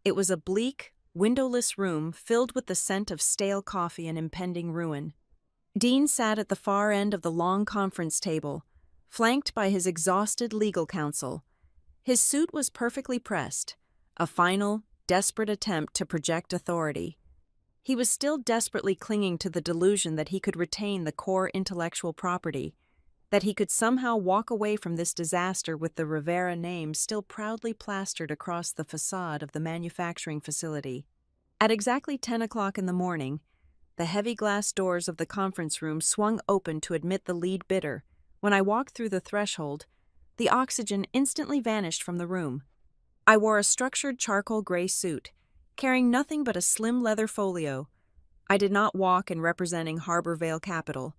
It was a bleak, windowless room filled with the scent of stale coffee and impending ruin. Dean sat at the far end of the long conference table, flanked by his exhausted legal counsel. His suit was perfectly pressed, a final, desperate attempt to project authority. He was still desperately clinging to the delusion that he could retain the core intellectual property, that he could somehow walk away from this disaster with the Rivera name still proudly plastered across the facade of the manufacturing facility. At exactly 10 o'clock in the morning, the heavy glass doors of the conference room swung open to admit the lead bidder. When I walked through the threshold, the oxygen instantly vanished from the room. I wore a structured charcoal gray suit, carrying nothing but a slim leather folio. I did not walk in representing Harbor Vale Capital,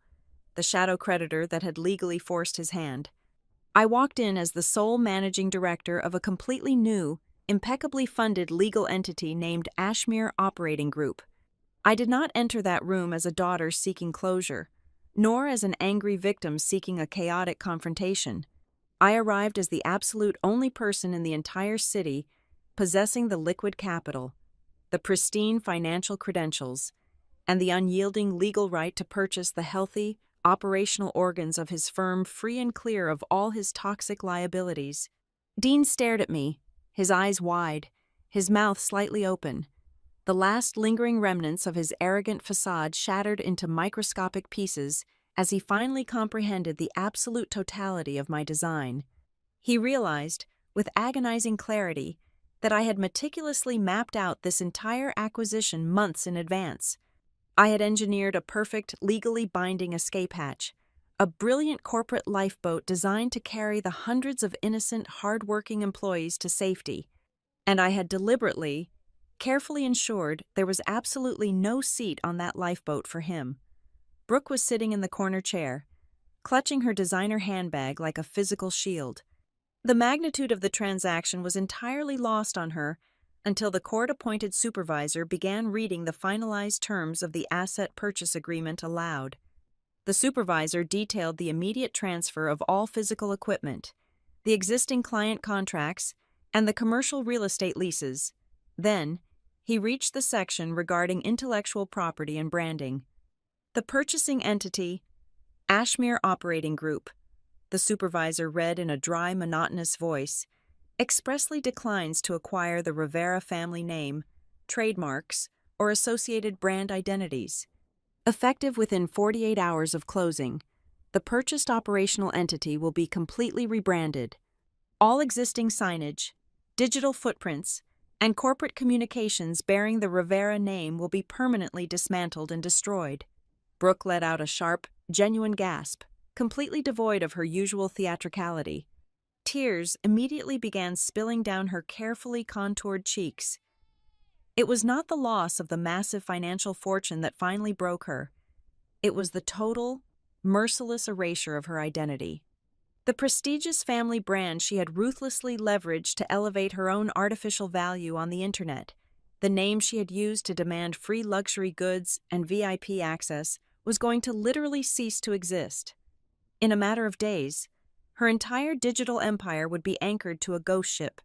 the shadow creditor that had legally forced his hand. I walked in as the sole managing director of a completely new, impeccably funded legal entity named Ashmere Operating Group. I did not enter that room as a daughter seeking closure, nor as an angry victim seeking a chaotic confrontation. I arrived as the absolute only person in the entire city possessing the liquid capital, the pristine financial credentials, and the unyielding legal right to purchase the healthy, operational organs of his firm free and clear of all his toxic liabilities. Dean stared at me, his eyes wide, his mouth slightly open, the last lingering remnants of his arrogant facade shattered into microscopic pieces as he finally comprehended the absolute totality of my design. He realized, with agonizing clarity, that I had meticulously mapped out this entire acquisition months in advance. I had engineered a perfect, legally binding escape hatch, a brilliant corporate lifeboat designed to carry the hundreds of innocent, hard-working employees to safety, and I had deliberately, carefully ensured there was absolutely no seat on that lifeboat for him. Brooke was sitting in the corner chair, clutching her designer handbag like a physical shield. The magnitude of the transaction was entirely lost on her until the court-appointed supervisor began reading the finalized terms of the asset purchase agreement aloud. The supervisor detailed the immediate transfer of all physical equipment, the existing client contracts, and the commercial real estate leases. Then, he reached the section regarding intellectual property and branding. The purchasing entity, Ashmere Operating Group, the supervisor read in a dry, monotonous voice, expressly declines to acquire the Rivera family name, trademarks, or associated brand identities. Effective within 48 hours of closing, the purchased operational entity will be completely rebranded. All existing signage, digital footprints, and corporate communications bearing the Rivera name will be permanently dismantled and destroyed. Brooke let out a sharp, genuine gasp, completely devoid of her usual theatricality. Tears immediately began spilling down her carefully contoured cheeks. It was not the loss of the massive financial fortune that finally broke her. It was the total, merciless erasure of her identity. The prestigious family brand she had ruthlessly leveraged to elevate her own artificial value on the internet, the name she had used to demand free luxury goods and VIP access, was going to literally cease to exist. In a matter of days, her entire digital empire would be anchored to a ghost ship.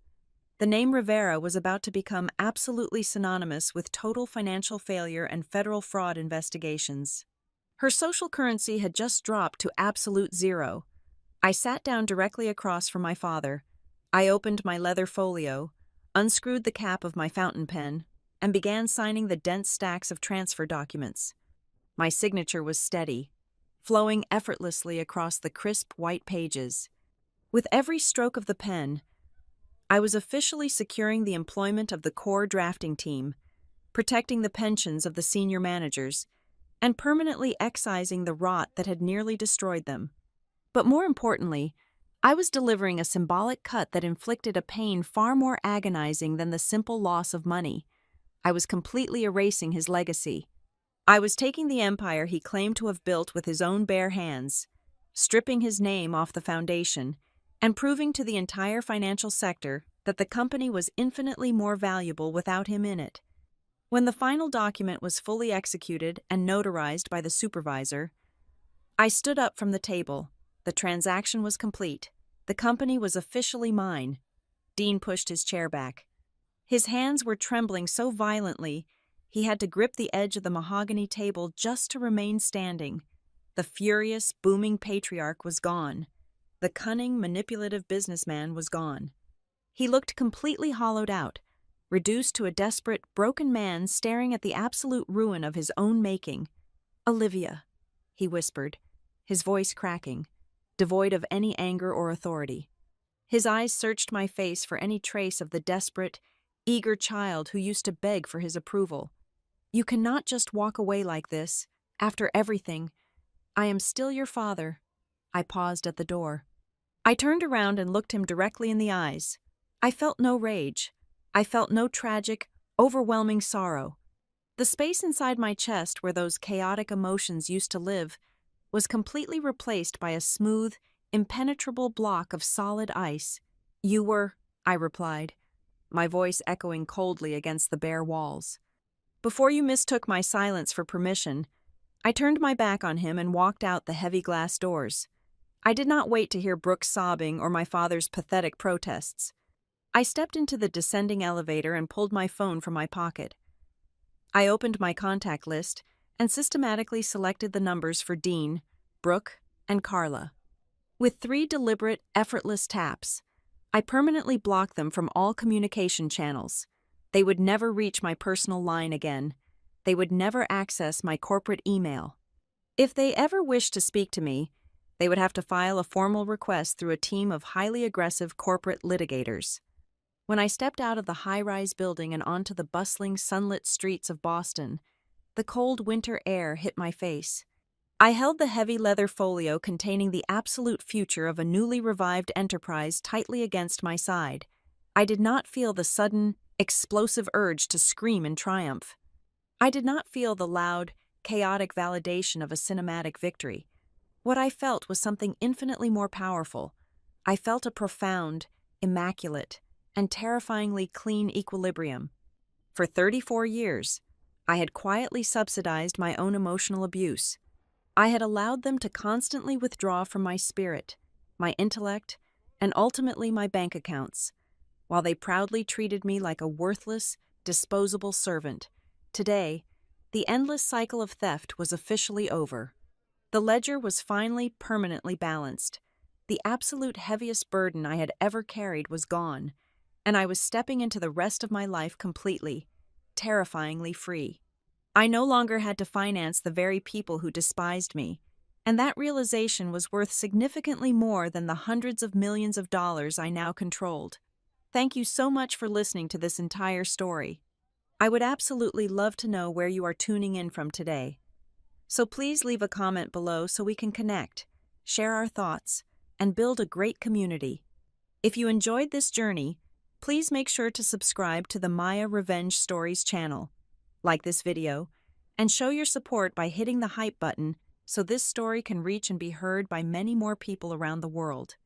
The name Rivera was about to become absolutely synonymous with total financial failure and federal fraud investigations. Her social currency had just dropped to absolute zero. I sat down directly across from my father. I opened my leather folio, unscrewed the cap of my fountain pen, and began signing the dense stacks of transfer documents. My signature was steady, flowing effortlessly across the crisp white pages. With every stroke of the pen, I was officially securing the employment of the core drafting team, protecting the pensions of the senior managers, and permanently excising the rot that had nearly destroyed them. But more importantly, I was delivering a symbolic cut that inflicted a pain far more agonizing than the simple loss of money. I was completely erasing his legacy. I was taking the empire he claimed to have built with his own bare hands, stripping his name off the foundation, and proving to the entire financial sector that the company was infinitely more valuable without him in it. When the final document was fully executed and notarized by the supervisor, I stood up from the table. The transaction was complete. The company was officially mine. Dean pushed his chair back. His hands were trembling so violently, he had to grip the edge of the mahogany table just to remain standing. The furious, booming patriarch was gone. The cunning, manipulative businessman was gone. He looked completely hollowed out, reduced to a desperate, broken man staring at the absolute ruin of his own making. "Olivia," he whispered, his voice cracking, devoid of any anger or authority. His eyes searched my face for any trace of the desperate, eager child who used to beg for his approval. "You cannot just walk away like this, after everything. I am still your father." I paused at the door. I turned around and looked him directly in the eyes. I felt no rage. I felt no tragic, overwhelming sorrow. The space inside my chest where those chaotic emotions used to live was completely replaced by a smooth, impenetrable block of solid ice. "You were," I replied, my voice echoing coldly against the bare walls. "Before you mistook my silence for permission, I turned my back on him and walked out the heavy glass doors. I did not wait to hear Brooke's sobbing or my father's pathetic protests. I stepped into the descending elevator and pulled my phone from my pocket. I opened my contact list and systematically selected the numbers for Dean, Brooke, and Carla. With 3 deliberate, effortless taps, I permanently blocked them from all communication channels. They would never reach my personal line again. They would never access my corporate email. If they ever wished to speak to me, they would have to file a formal request through a team of highly aggressive corporate litigators. When I stepped out of the high-rise building and onto the bustling, sunlit streets of Boston, the cold winter air hit my face. I held the heavy leather folio containing the absolute future of a newly revived enterprise tightly against my side. I did not feel the sudden, explosive urge to scream in triumph. I did not feel the loud, chaotic validation of a cinematic victory. What I felt was something infinitely more powerful. I felt a profound, immaculate, and terrifyingly clean equilibrium. For 34 years, I had quietly subsidized my own emotional abuse. I had allowed them to constantly withdraw from my spirit, my intellect, and ultimately my bank accounts, while they proudly treated me like a worthless, disposable servant. Today, the endless cycle of theft was officially over. The ledger was finally permanently balanced. The absolute heaviest burden I had ever carried was gone, and I was stepping into the rest of my life completely, terrifyingly free. I no longer had to finance the very people who despised me, and that realization was worth significantly more than the hundreds of millions of dollars I now controlled. Thank you so much for listening to this entire story. I would absolutely love to know where you are tuning in from today. So please leave a comment below so we can connect, share our thoughts, and build a great community. If you enjoyed this journey, please make sure to subscribe to the Maya Revenge Stories channel, like this video, and show your support by hitting the hype button so this story can reach and be heard by many more people around the world.